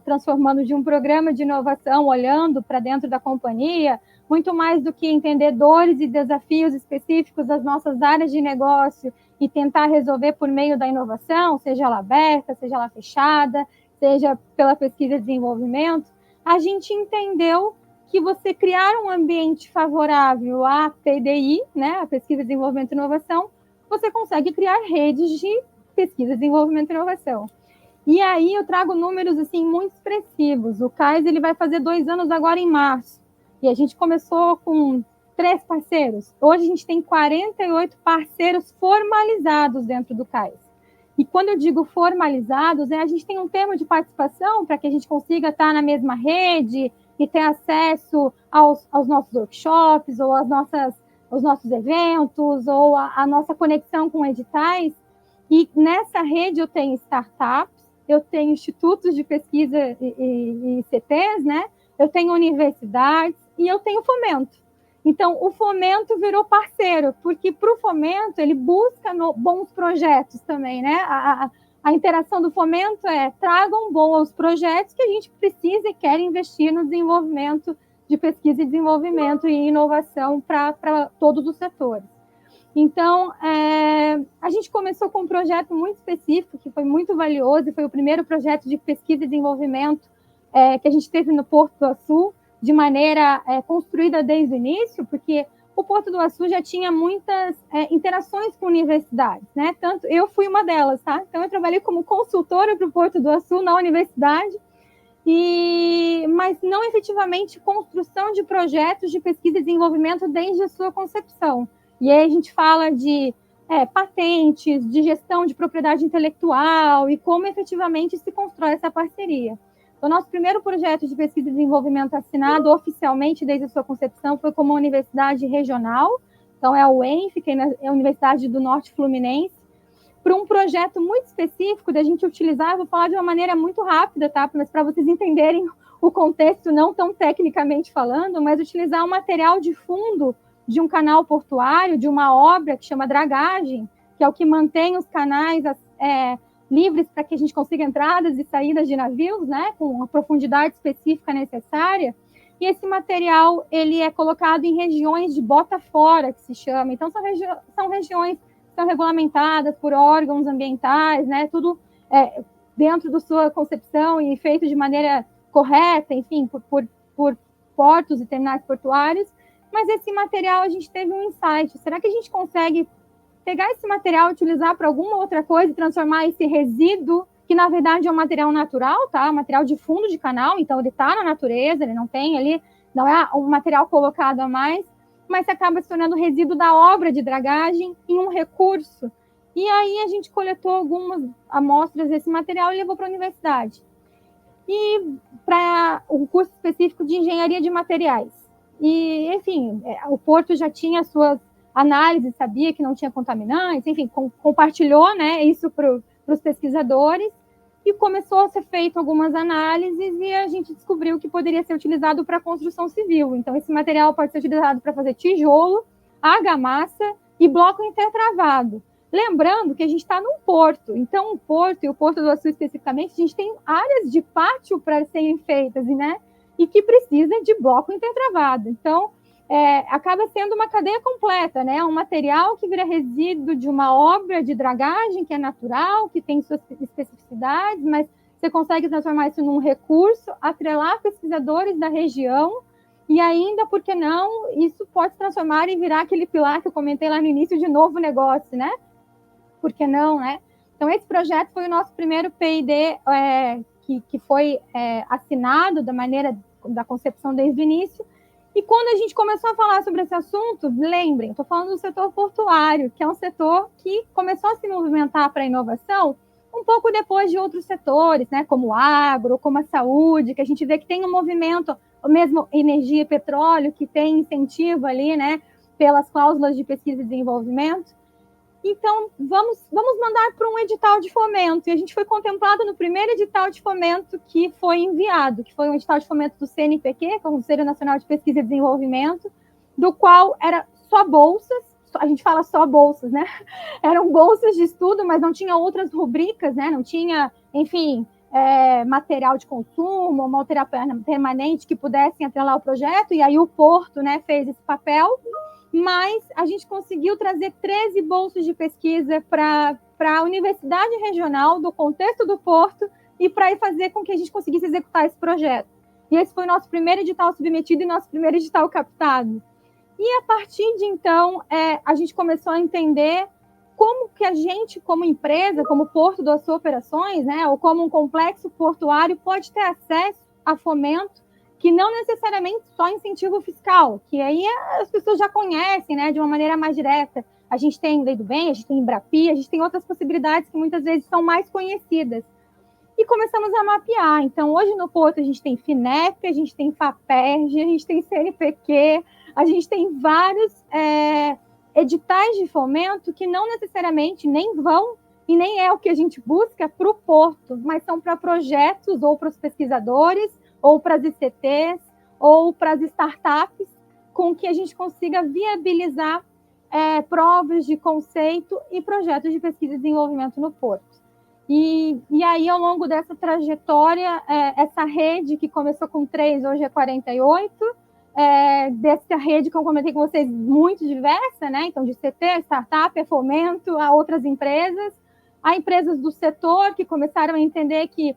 transformando de um programa de inovação, olhando para dentro da companhia, muito mais do que entender dores e desafios específicos das nossas áreas de negócio e tentar resolver por meio da inovação, seja ela aberta, seja ela fechada, seja pela pesquisa e desenvolvimento, a gente entendeu que você criar um ambiente favorável à PDI, né, a pesquisa, desenvolvimento e inovação, você consegue criar redes de pesquisa, desenvolvimento e inovação. E aí eu trago números assim muito expressivos. O CAIS ele vai fazer 2 anos agora em março. E a gente começou com 3 parceiros. Hoje a gente tem 48 parceiros formalizados dentro do CAIS. E quando eu digo formalizados, a gente tem um termo de participação para que a gente consiga estar na mesma rede e ter acesso aos nossos workshops ou os nossos eventos ou a nossa conexão com editais. E nessa rede eu tenho startups, eu tenho institutos de pesquisa e CTs, né? Eu tenho universidades e eu tenho fomento. Então, o fomento virou parceiro, porque para o fomento ele busca bons projetos também, né? a interação do fomento tragam bons projetos que a gente precisa e quer investir no desenvolvimento de pesquisa e desenvolvimento e inovação para todos os setores. Então, a gente começou com um projeto muito específico, que foi muito valioso, e foi o primeiro projeto de pesquisa e desenvolvimento que a gente teve no Porto do Açu, de maneira construída desde o início, porque o Porto do Açu já tinha muitas interações com universidades, né? Tanto eu fui uma delas, tá? Então, eu trabalhei como consultora para o Porto do Açu na universidade, mas não efetivamente construção de projetos de pesquisa e desenvolvimento desde a sua concepção. E aí a gente fala de patentes, de gestão de propriedade intelectual e como efetivamente se constrói essa parceria. O nosso primeiro projeto de pesquisa e desenvolvimento assinado oficialmente desde a sua concepção foi como uma universidade regional, então é a UENF, que é a Universidade do Norte Fluminense, para um projeto muito específico da gente utilizar, vou falar de uma maneira muito rápida, tá? Mas para vocês entenderem o contexto, não tão tecnicamente falando, mas utilizar um material de fundo de um canal portuário, de uma obra que chama dragagem, que é o que mantém os canais livres para que a gente consiga entradas e saídas de navios, né, com a profundidade específica necessária. E esse material ele é colocado em regiões de bota fora, que se chama. Então, são regiões que são regulamentadas por órgãos ambientais, né, tudo dentro da sua concepção e feito de maneira correta, enfim, por portos e terminais portuários. Mas esse material, a gente teve um insight. Será que a gente consegue pegar esse material, utilizar para alguma outra coisa e transformar esse resíduo, que na verdade é um material natural, tá? Material de fundo de canal, então ele está na natureza, ele não tem ali, não é um material colocado a mais, mas acaba se tornando resíduo da obra de dragagem em um recurso. E aí a gente coletou algumas amostras desse material e levou para a universidade. E para um curso específico de engenharia de materiais. E, enfim, o Porto já tinha suas análises, sabia que não tinha contaminantes, enfim, compartilhou, né, isso para os pesquisadores e começou a ser feito algumas análises e a gente descobriu que poderia ser utilizado para construção civil. Então, esse material pode ser utilizado para fazer tijolo, argamassa e bloco intertravado. Lembrando que a gente está num porto, então o porto, e o Porto do Açu especificamente, a gente tem áreas de pátio para serem feitas, né, e que precisa de bloco intertravado. Então, acaba sendo uma cadeia completa, né? Um material que vira resíduo de uma obra de dragagem que é natural, que tem suas especificidades, mas você consegue transformar isso num recurso, atrelar pesquisadores da região e ainda, por que não, isso pode se transformar e virar aquele pilar que eu comentei lá no início de novo negócio, né? Por que não, né? Então, esse projeto foi o nosso primeiro P&D que foi assinado da maneira da concepção desde o início. E quando a gente começou a falar sobre esse assunto, lembrem, estou falando do setor portuário, que é um setor que começou a se movimentar para a inovação um pouco depois de outros setores, né, como o agro, como a saúde, que a gente vê que tem um movimento, mesmo energia e petróleo, que tem incentivo ali, né, pelas cláusulas de pesquisa e desenvolvimento. Então, vamos mandar para um edital de fomento. E a gente foi contemplado no primeiro edital de fomento que foi enviado, que foi um edital de fomento do CNPq, que é o Conselho Nacional de Pesquisa e Desenvolvimento, do qual era só bolsas, a gente fala só bolsas, né? Eram bolsas de estudo, mas não tinha outras rubricas, né? Não tinha, enfim, material de consumo, material permanente que pudessem atrelar o projeto, e aí o Porto, né, fez esse papel. Mas a gente conseguiu trazer 13 bolsas de pesquisa para a universidade regional do contexto do Porto e para fazer com que a gente conseguisse executar esse projeto. E esse foi o nosso primeiro edital submetido e nosso primeiro edital captado. E a partir de então, a gente começou a entender como que a gente, como empresa, como Porto das suas operações, né, ou como um complexo portuário, pode ter acesso a fomento que não necessariamente só incentivo fiscal, que aí as pessoas já conhecem, né, de uma maneira mais direta. A gente tem Lei do Bem, a gente tem Embrapi, a gente tem outras possibilidades que muitas vezes são mais conhecidas. E começamos a mapear. Então, hoje no Porto a gente tem FINEP, a gente tem FAPERJ, a gente tem CNPq, a gente tem vários editais de fomento que não necessariamente nem vão e nem é o que a gente busca para o Porto, mas são para projetos ou para os pesquisadores, ou para as ICTs, ou para as startups, com que a gente consiga viabilizar provas de conceito e projetos de pesquisa e desenvolvimento no Porto. E aí, ao longo dessa trajetória, essa rede que começou com 3, hoje é 48, dessa rede que eu comentei com vocês, muito diversa, né? Então, de CT, startup, fomento, a outras empresas, há empresas do setor que começaram a entender que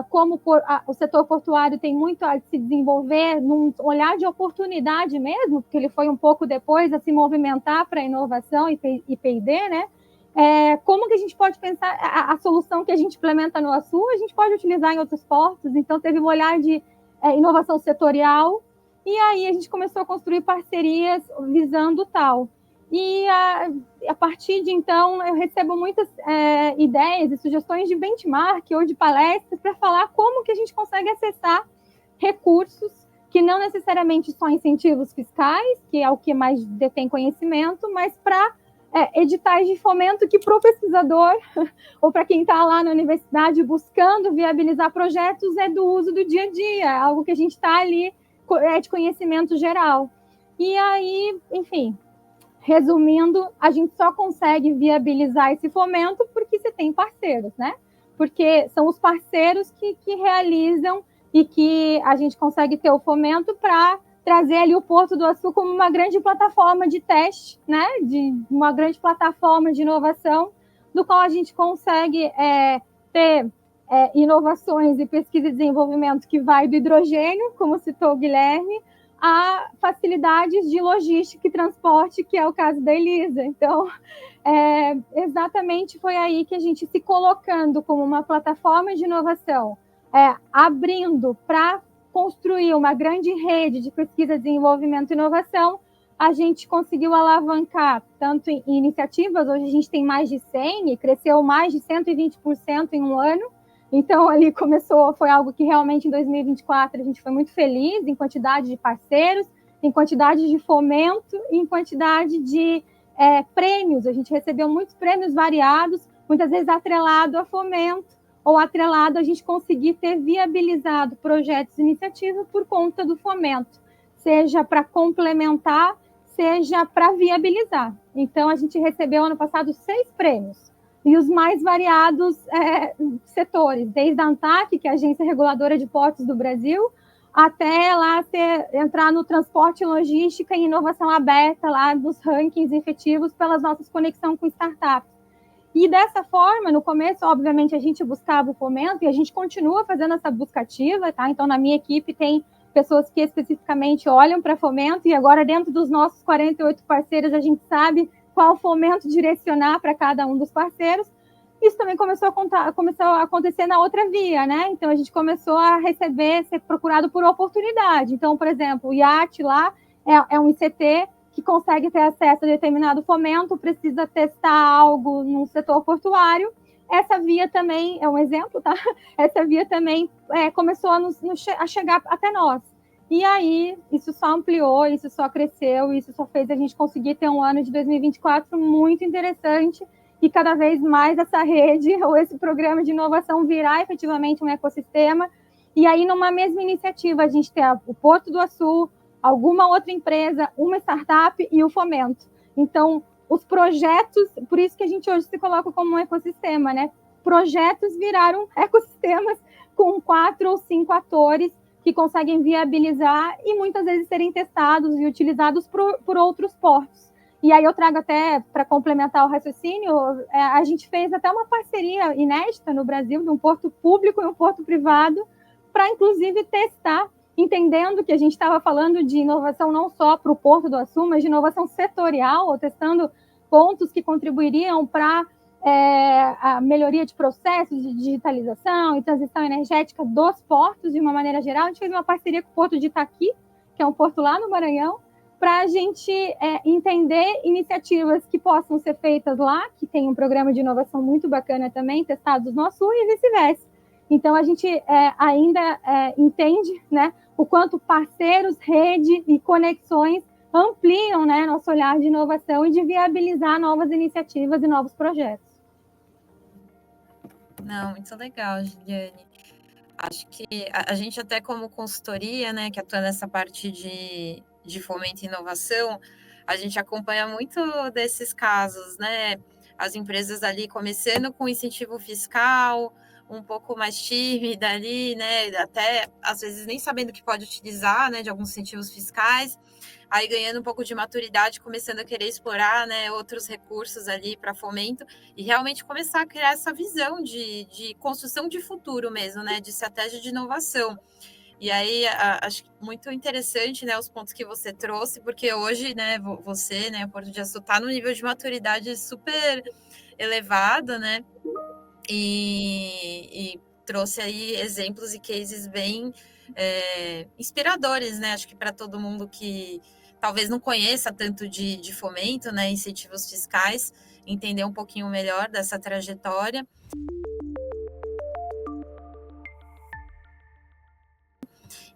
como o setor portuário tem muito a se desenvolver num olhar de oportunidade mesmo, porque ele foi um pouco depois a se movimentar para inovação e P&D, né? Como que a gente pode pensar a solução que a gente implementa no Açu, a gente pode utilizar em outros portos, então teve um olhar de inovação setorial, e aí a gente começou a construir parcerias visando tal. E a partir de então, eu recebo muitas ideias e sugestões de benchmark ou de palestras para falar como que a gente consegue acessar recursos que não necessariamente só incentivos fiscais, que é o que mais detém conhecimento, mas para editais de fomento que para o pesquisador ou para quem está lá na universidade buscando viabilizar projetos é do uso do dia a dia, algo que a gente está ali, de conhecimento geral. E aí, enfim, resumindo, a gente só consegue viabilizar esse fomento porque você tem parceiros, né? Porque são os parceiros que realizam e que a gente consegue ter o fomento para trazer ali o Porto do Açu como uma grande plataforma de teste, né? De uma grande plataforma de inovação, do qual a gente consegue ter inovações e pesquisa e desenvolvimento que vai do hidrogênio, como citou o Guilherme, a facilidades de logística e transporte, que é o caso da Elisa. Então, exatamente foi aí que a gente se colocando como uma plataforma de inovação, abrindo para construir uma grande rede de pesquisa, desenvolvimento e inovação, a gente conseguiu alavancar tanto em iniciativas, hoje a gente tem mais de 100 e cresceu mais de 120% em um ano. Então, ali foi algo que realmente em 2024 a gente foi muito feliz em quantidade de parceiros, em quantidade de fomento, em quantidade de prêmios. A gente recebeu muitos prêmios variados, muitas vezes atrelado a fomento, ou atrelado a gente conseguir ter viabilizado projetos e iniciativas por conta do fomento, seja para complementar, seja para viabilizar. Então, a gente recebeu ano passado 6 prêmios, e os mais variados setores, desde a ANTAC, que é a Agência Reguladora de Portos do Brasil, até lá entrar no transporte, logística e inovação aberta, lá dos rankings efetivos pelas nossas conexões com startups. E dessa forma, no começo, obviamente, a gente buscava o fomento e a gente continua fazendo essa busca ativa, tá? Então, na minha equipe tem pessoas que especificamente olham para fomento e agora dentro dos nossos 48 parceiros a gente sabe qual fomento direcionar para cada um dos parceiros. Isso também começou a acontecer na outra via, né? Então, a gente começou a ser procurado por oportunidade. Então, por exemplo, o IAT lá é um ICT que consegue ter acesso a determinado fomento, precisa testar algo no setor portuário. Essa via também, é um exemplo, tá? Essa via também começou a chegar até nós. E aí, isso só ampliou, isso só cresceu, isso só fez a gente conseguir ter um ano de 2024 muito interessante e cada vez mais essa rede ou esse programa de inovação virar efetivamente um ecossistema. E aí, numa mesma iniciativa, a gente tem o Porto do Açu, alguma outra empresa, uma startup e o fomento. Então, os projetos, por isso que a gente hoje se coloca como um ecossistema, né? Projetos viraram ecossistemas com 4 ou 5 atores que conseguem viabilizar e muitas vezes serem testados e utilizados por outros portos. E aí eu trago até, para complementar o raciocínio, a gente fez até uma parceria inédita no Brasil, de um porto público e um porto privado, para inclusive testar, entendendo que a gente estava falando de inovação não só para o Porto do Açu, mas de inovação setorial, ou testando pontos que contribuiriam para a melhoria de processos de digitalização e transição energética dos portos, de uma maneira geral. A gente fez uma parceria com o Porto de Itaqui, que é um porto lá no Maranhão, para a gente entender iniciativas que possam ser feitas lá, que tem um programa de inovação muito bacana também, testados no Açu e vice-versa. Então, a gente ainda entende, né, o quanto parceiros, rede e conexões ampliam, né, nosso olhar de inovação e de viabilizar novas iniciativas e novos projetos. Não, muito legal, Juliane. Acho que a gente até como consultoria, né, que atua nessa parte de fomento e inovação, a gente acompanha muito desses casos, né? as empresas ali começando com incentivo fiscal, um pouco mais tímida ali, né? Até às vezes nem sabendo que pode utilizar, né, de alguns incentivos fiscais, aí ganhando um pouco de maturidade, começando a querer explorar, né, outros recursos ali para fomento e realmente começar a criar essa visão de construção de futuro mesmo, né, de estratégia de inovação. E aí, acho muito interessante, né, os pontos que você trouxe, porque hoje, né, você, né, o Porto de Açu está no nível de maturidade super elevado, né, e trouxe aí exemplos e cases bem inspiradores, né, acho que para todo mundo que talvez não conheça tanto de fomento, né, incentivos fiscais, entender um pouquinho melhor dessa trajetória.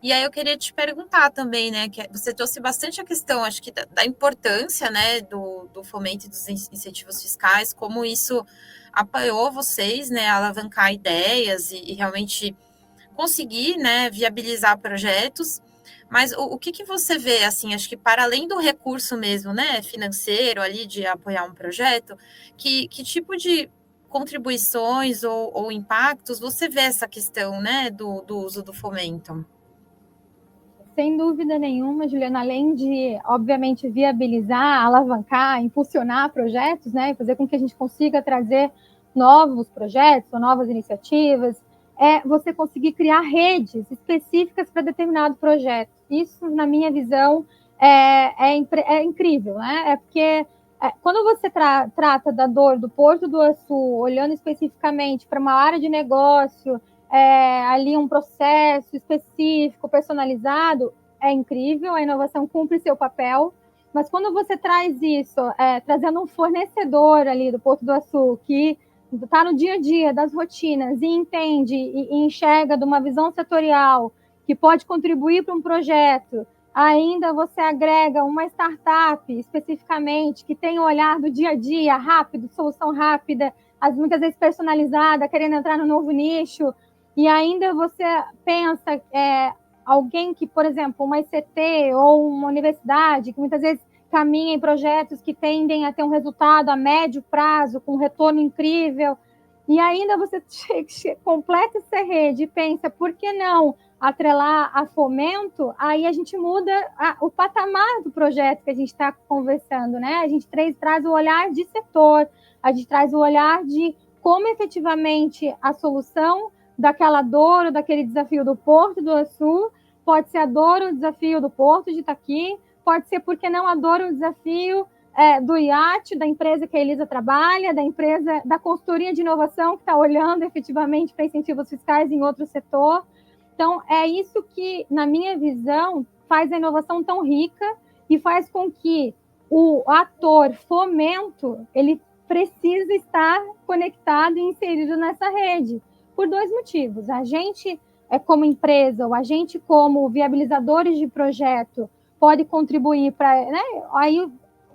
E aí eu queria te perguntar também, né, que você trouxe bastante a questão, acho que da importância, né, do fomento e dos incentivos fiscais, como isso apoiou vocês, né, a alavancar ideias e realmente conseguir, né, viabilizar projetos. Mas o que você vê, assim, acho que para além do recurso mesmo, né, financeiro ali de apoiar um projeto, que tipo de contribuições ou impactos você vê essa questão, né, do uso do fomento? Sem dúvida nenhuma, Juliana, além de, obviamente, viabilizar, alavancar, impulsionar projetos, né, fazer com que a gente consiga trazer novos projetos ou novas iniciativas, você conseguir criar redes específicas para determinado projeto. Isso, na minha visão, é incrível, né? Porque quando você trata da dor do Porto do Açu, olhando especificamente para uma área de negócio, ali um processo específico, personalizado, é incrível, a inovação cumpre seu papel, mas quando você traz isso, trazendo um fornecedor ali do Porto do Açu, que está no dia a dia das rotinas e entende e enxerga de uma visão setorial que pode contribuir para um projeto, ainda você agrega uma startup especificamente que tem o olhar do dia a dia, rápido, solução rápida, muitas vezes personalizada, querendo entrar no novo nicho, e ainda você pensa alguém que, por exemplo, uma ICT ou uma universidade, que muitas vezes caminha em projetos que tendem a ter um resultado a médio prazo, com um retorno incrível, e ainda você completa essa rede e pensa, por que não atrelar a fomento? Aí a gente muda o patamar do projeto que a gente está conversando, né? A gente traz o olhar de setor, a gente traz o olhar de como efetivamente a solução daquela dor ou daquele desafio do Porto do Açu pode ser a dor ou o desafio do Porto de Itaqui, pode ser, por que não, a dor ou o desafio do IAT, da empresa que a Elisa trabalha, da empresa, da consultoria de inovação que está olhando efetivamente para incentivos fiscais em outro setor. Então, é isso que, na minha visão, faz a inovação tão rica e faz com que o ator fomento, ele precisa estar conectado e inserido nessa rede, por dois motivos. A gente, como empresa, ou a gente, como viabilizadores de projeto, pode contribuir para... Né? Aí,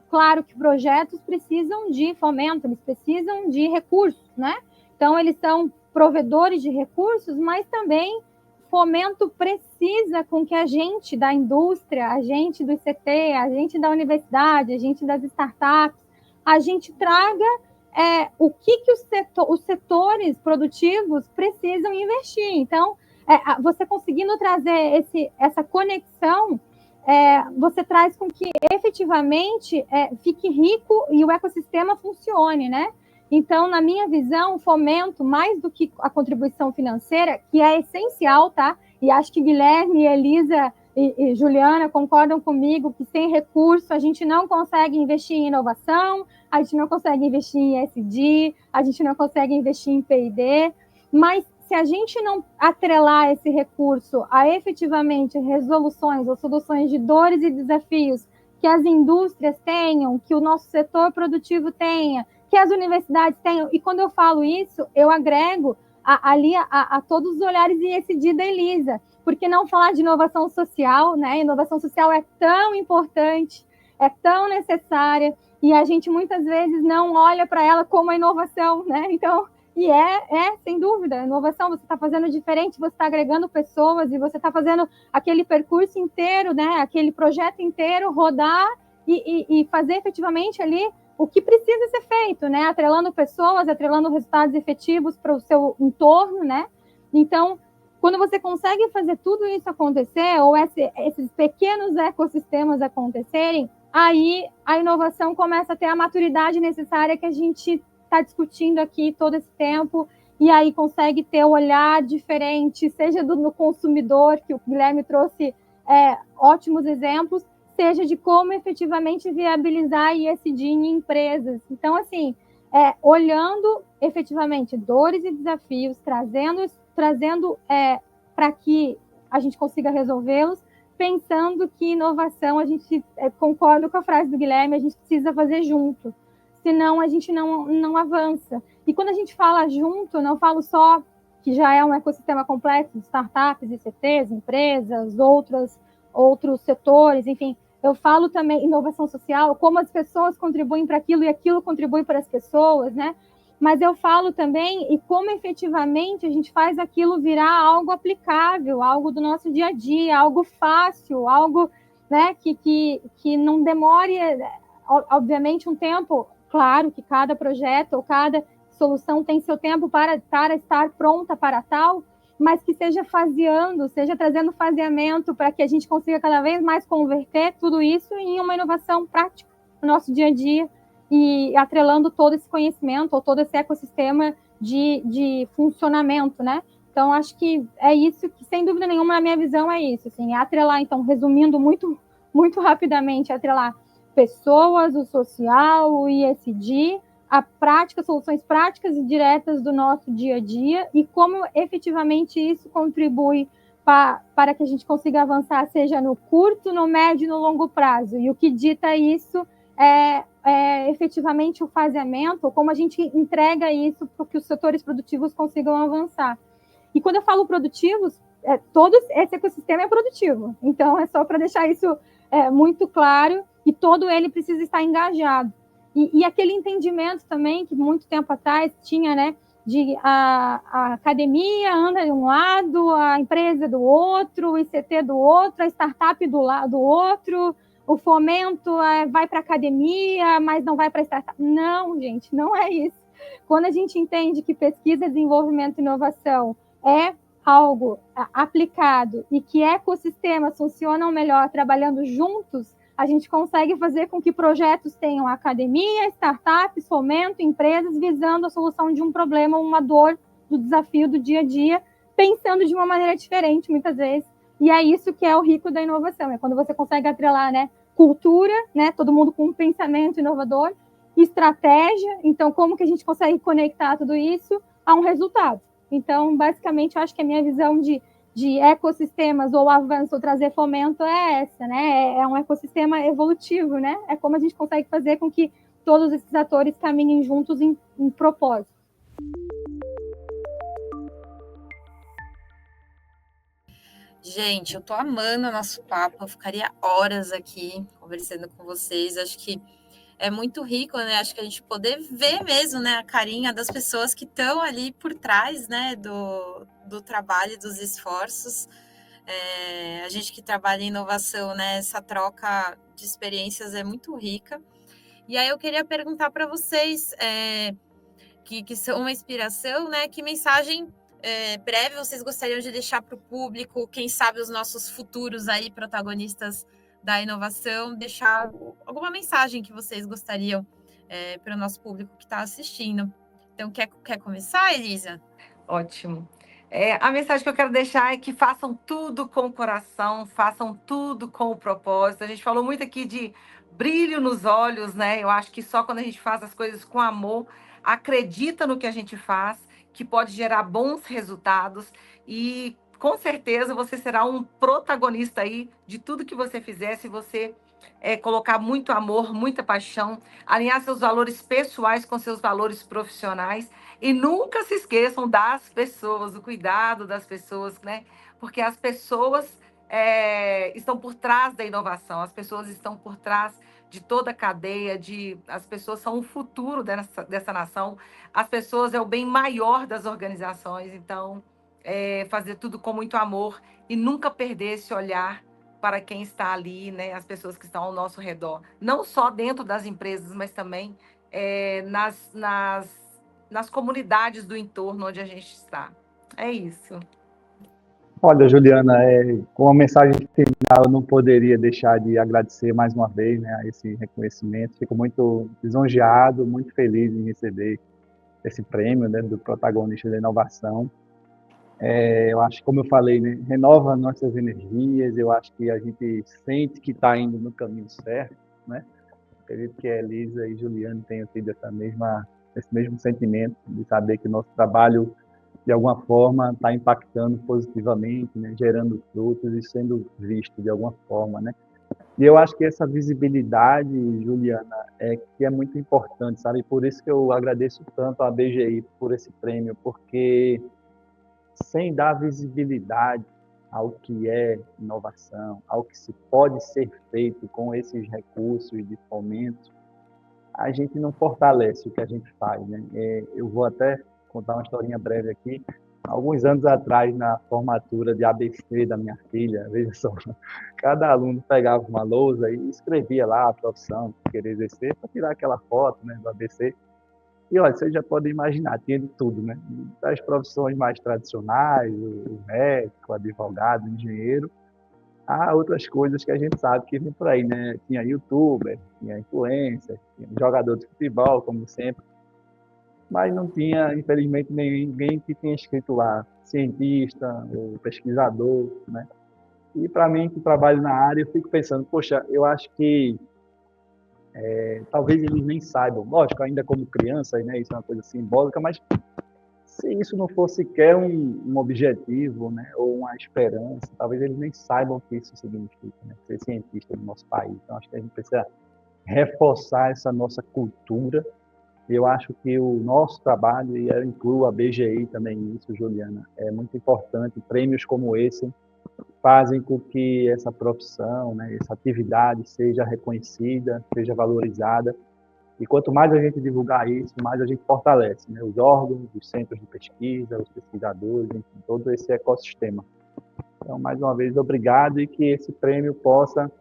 claro que projetos precisam de fomento, eles precisam de recursos, né? Então, eles são provedores de recursos, mas também fomento precisa com que a gente da indústria, a gente do ICT, a gente da universidade, a gente das startups, a gente traga o que os setores produtivos precisam investir. Então, você conseguindo trazer essa conexão, você traz com que efetivamente fique rico e o ecossistema funcione, né? Então, na minha visão, fomento, mais do que a contribuição financeira, que é essencial, tá? E acho que Guilherme, Elisa e Juliana concordam comigo que sem recurso a gente não consegue investir em inovação, a gente não consegue investir em ESG, a gente não consegue investir em P&D, mas se a gente não atrelar esse recurso a efetivamente resoluções ou soluções de dores e desafios que as indústrias tenham, que o nosso setor produtivo tenha, que as universidades tenham, e quando eu falo isso, eu agrego ali a todos os olhares em ESG da Elisa, porque não falar de inovação social, né? Inovação social é tão importante, é tão necessária, e a gente muitas vezes não olha para ela como a inovação, né? Então, sem dúvida, inovação, você está fazendo diferente, você está agregando pessoas e você está fazendo aquele percurso inteiro, né? Aquele projeto inteiro rodar e fazer efetivamente ali o que precisa ser feito, né? Atrelando pessoas, atrelando resultados efetivos para o seu entorno, né? Então, quando você consegue fazer tudo isso acontecer, ou esses pequenos ecossistemas acontecerem, aí a inovação começa a ter a maturidade necessária que a gente está discutindo aqui todo esse tempo, e aí consegue ter um olhar diferente, seja do consumidor, que o Guilherme trouxe ótimos exemplos, seja de como efetivamente viabilizar ESG em empresas. Então, assim, olhando efetivamente dores e desafios, trazendo para que a gente consiga resolvê-los, pensando que inovação, a gente concorda com a frase do Guilherme, a gente precisa fazer junto, senão a gente não avança. E quando a gente fala junto, não falo só que já é um ecossistema complexo de startups, ICTs, empresas, outros setores, enfim, eu falo também inovação social, como as pessoas contribuem para aquilo e aquilo contribui para as pessoas, né? Mas eu falo também e como efetivamente a gente faz aquilo virar algo aplicável, algo do nosso dia a dia, algo fácil, algo, né, que não demore, obviamente, um tempo. Claro que cada projeto ou cada solução tem seu tempo para estar pronta para tal, mas que seja faseando, seja trazendo faseamento para que a gente consiga cada vez mais converter tudo isso em uma inovação prática no nosso dia a dia e atrelando todo esse conhecimento ou todo esse ecossistema de funcionamento, né? Então, acho que é isso que, sem dúvida nenhuma, na minha visão, é isso. Assim, é atrelar, então, resumindo muito, muito rapidamente, atrelar pessoas, o social, o ESG, a prática, soluções práticas e diretas do nosso dia a dia e como efetivamente isso contribui para que a gente consiga avançar, seja no curto, no médio e no longo prazo. E o que dita isso é efetivamente o faseamento, como a gente entrega isso para que os setores produtivos consigam avançar. E quando eu falo produtivos, todo esse ecossistema é produtivo. Então, é só para deixar isso muito claro e todo ele precisa estar engajado. E aquele entendimento também que muito tempo atrás tinha, né, de a academia anda de um lado, a empresa do outro, o ICT do outro, a startup do lado do outro, o fomento vai para a academia, mas não vai para a startup. Não, gente, não é isso. Quando a gente entende que pesquisa, desenvolvimento e inovação é algo aplicado e que ecossistemas funcionam melhor trabalhando juntos, a gente consegue fazer com que projetos tenham academia, startups, fomento, empresas, visando a solução de um problema, uma dor, do desafio do dia a dia, pensando de uma maneira diferente, muitas vezes. E é isso que é o rico da inovação, é quando você consegue atrelar, né, cultura, né, todo mundo com um pensamento inovador, estratégia, então como que a gente consegue conectar tudo isso a um resultado. Então, basicamente, eu acho que a minha visão de ecossistemas ou avanço ou trazer fomento é essa, né? É um ecossistema evolutivo, né? É como a gente consegue fazer com que todos esses atores caminhem juntos em propósito. Gente, eu tô amando o nosso papo, eu ficaria horas aqui conversando com vocês, acho que é muito rico, né? Acho que a gente poder ver mesmo, né, a carinha das pessoas que estão ali por trás, né, do trabalho, dos esforços. A gente que trabalha em inovação, né, essa troca de experiências é muito rica. E aí eu queria perguntar para vocês, que são uma inspiração, né, que mensagem breve vocês gostariam de deixar para o público, quem sabe os nossos futuros aí protagonistas da inovação, deixar alguma mensagem que vocês gostariam para o nosso público que está assistindo. Então, quer começar, Elisa? Ótimo. A mensagem que eu quero deixar é que façam tudo com o coração, façam tudo com o propósito. A gente falou muito aqui de brilho nos olhos, né? Eu acho que só quando a gente faz as coisas com amor, acredita no que a gente faz, que pode gerar bons resultados e com certeza você será um protagonista aí de tudo que você fizer, se você colocar muito amor, muita paixão, alinhar seus valores pessoais com seus valores profissionais e nunca se esqueçam das pessoas, do cuidado das pessoas, né? Porque as pessoas estão por trás da inovação, as pessoas estão por trás de toda a cadeia, as pessoas são o futuro dessa nação, as pessoas é o bem maior das organizações, então fazer tudo com muito amor e nunca perder esse olhar para quem está ali, né, as pessoas que estão ao nosso redor, não só dentro das empresas, mas também nas comunidades do entorno onde a gente está. É isso. Olha, Juliana, com a mensagem final, eu não poderia deixar de agradecer mais uma vez, né, a esse reconhecimento. Fico muito lisonjeado, muito feliz em receber esse prêmio, né, do protagonista da inovação. Eu acho, como eu falei, né, renova nossas energias. Eu acho que a gente sente que está indo no caminho certo, né? Acredito que a Elisa e Juliana tenham tido esse mesmo sentimento de saber que o nosso trabalho, de alguma forma, está impactando positivamente, né, gerando frutos e sendo visto de alguma forma, né? E eu acho que essa visibilidade, Juliana, que é muito importante, sabe? Por isso que eu agradeço tanto à BGI por esse prêmio, porque sem dar visibilidade ao que é inovação, ao que se pode ser feito com esses recursos de fomento, a gente não fortalece o que a gente faz, né? Eu vou até contar uma historinha breve aqui. Alguns anos atrás, na formatura de ABC da minha filha, veja só, cada aluno pegava uma lousa e escrevia lá a profissão que queria exercer para tirar aquela foto, né, do ABC. E olha, você já pode imaginar, tinha de tudo, né? Das profissões mais tradicionais, o médico, o advogado, o engenheiro, há outras coisas que a gente sabe que vem por aí, né? Tinha youtuber, tinha influencer, tinha jogador de futebol, como sempre, mas não tinha, infelizmente, ninguém que tenha escrito lá cientista ou pesquisador, né? E para mim, que trabalho na área, eu fico pensando, poxa, eu acho que talvez eles nem saibam, lógico, ainda como criança, né? Isso é uma coisa simbólica, mas se isso não for sequer um objetivo, né, ou uma esperança, talvez eles nem saibam o que isso significa, né, ser cientista no nosso país. Então, acho que a gente precisa reforçar essa nossa cultura. E eu acho que o nosso trabalho, e eu incluo a BGI também nisso, Juliana, é muito importante. Prêmios como esse fazem com que essa profissão, né, essa atividade seja reconhecida, seja valorizada. E quanto mais a gente divulgar isso, mais a gente fortalece, né, os órgãos, os centros de pesquisa, os pesquisadores, enfim, todo esse ecossistema. Então, mais uma vez, obrigado e que esse prêmio possa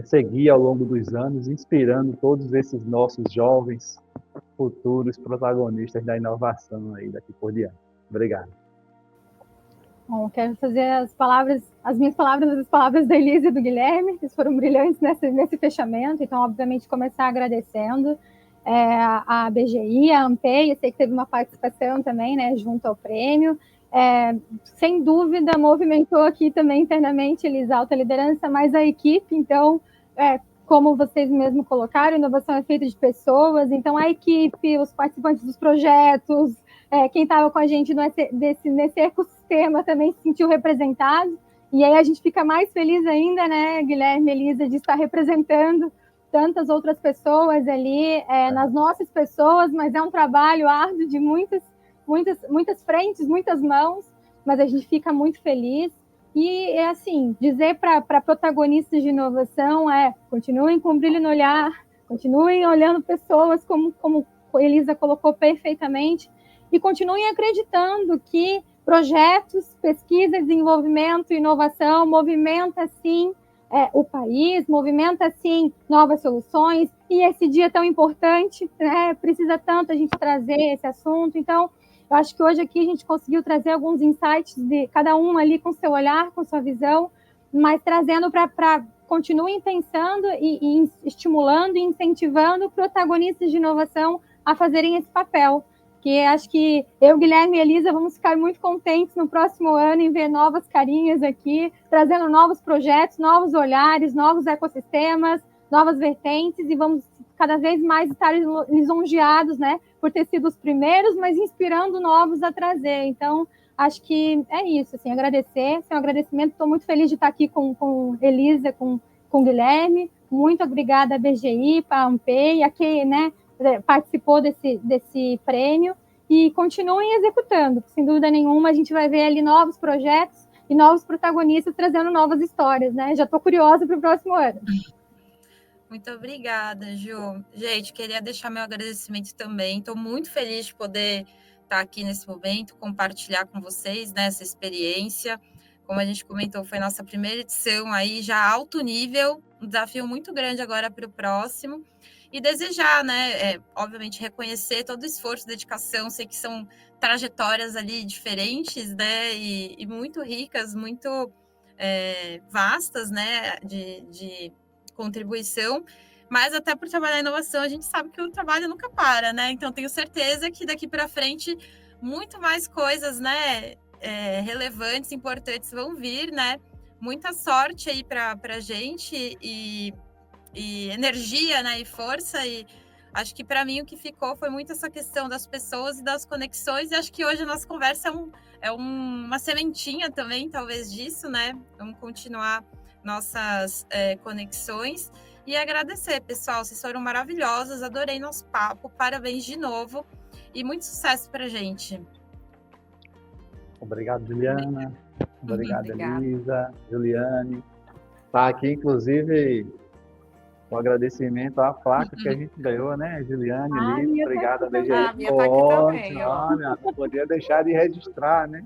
seguir ao longo dos anos, inspirando todos esses nossos jovens futuros protagonistas da inovação aí daqui por diante. Obrigado. Bom, quero fazer as minhas palavras, as palavras da Elisa e do Guilherme, que foram brilhantes nesse fechamento. Então, obviamente, começar agradecendo a BGI, a AMPEI, eu sei que teve uma participação também, né, junto ao prêmio. Sem dúvida, movimentou aqui também internamente, Elisa, alta liderança, mas a equipe. Então, como vocês mesmos colocaram, inovação é feita de pessoas. Então, a equipe, os participantes dos projetos, quem estava com a gente nesse ecossistema também se sentiu representado. E aí a gente fica mais feliz ainda, né, Guilherme, Elisa, de estar representando tantas outras pessoas ali, nas nossas pessoas, mas é um trabalho árduo de muitas frentes, muitas mãos, mas a gente fica muito feliz. E é assim, dizer para protagonistas de inovação continuem com brilho no olhar, continuem olhando pessoas como a Elisa colocou perfeitamente, e continuem acreditando que projetos, pesquisa, desenvolvimento, inovação movimenta, sim, o país, movimenta, sim, novas soluções, e esse dia tão importante, né, precisa tanto a gente trazer esse assunto. Então, eu acho que hoje aqui a gente conseguiu trazer alguns insights de cada um ali com seu olhar, com sua visão, mas trazendo para continuem pensando e estimulando e incentivando protagonistas de inovação a fazerem esse papel. Que acho que eu, Guilherme e Elisa, vamos ficar muito contentes no próximo ano em ver novas carinhas aqui, trazendo novos projetos, novos olhares, novos ecossistemas, novas vertentes, e vamos cada vez mais estar lisonjeados, né, por ter sido os primeiros, mas inspirando novos a trazer. Então, acho que é isso, assim, agradecer, um agradecimento. Estou muito feliz de estar aqui com Elisa, com Guilherme. Muito obrigada à BGI, para a AMPEI, a quem, né, participou desse prêmio, e continuem executando. Sem dúvida nenhuma, a gente vai ver ali novos projetos e novos protagonistas trazendo novas histórias, né? Já estou curiosa para o próximo ano. Muito obrigada, Ju. Gente, queria deixar meu agradecimento também. Estou muito feliz de poder estar aqui nesse momento, compartilhar com vocês, né, essa experiência. como a gente comentou, foi nossa primeira edição aí, já alto nível, um desafio muito grande agora para o próximo. E desejar, né, obviamente, reconhecer todo o esforço, dedicação, sei que são trajetórias ali diferentes, né, e muito ricas, muito vastas, né, de contribuição, mas até por trabalhar em inovação, a gente sabe que o trabalho nunca para, né, então tenho certeza que daqui para frente muito mais coisas, né, relevantes, importantes vão vir, né, muita sorte aí para a gente e energia, né, e força, e acho que para mim o que ficou foi muito essa questão das pessoas e das conexões, e acho que hoje a nossa conversa uma sementinha também, talvez, disso, né, vamos continuar nossas conexões, e agradecer, pessoal, vocês foram maravilhosos, adorei nosso papo, parabéns de novo, e muito sucesso pra gente. Obrigado, Juliana. Obrigado, Elisa, Juliane. Tá aqui, inclusive, o agradecimento à placa que a gente ganhou, né, Juliane, Elisa, obrigado. A minha tá aqui também, ó. Olha, não podia deixar de registrar, né?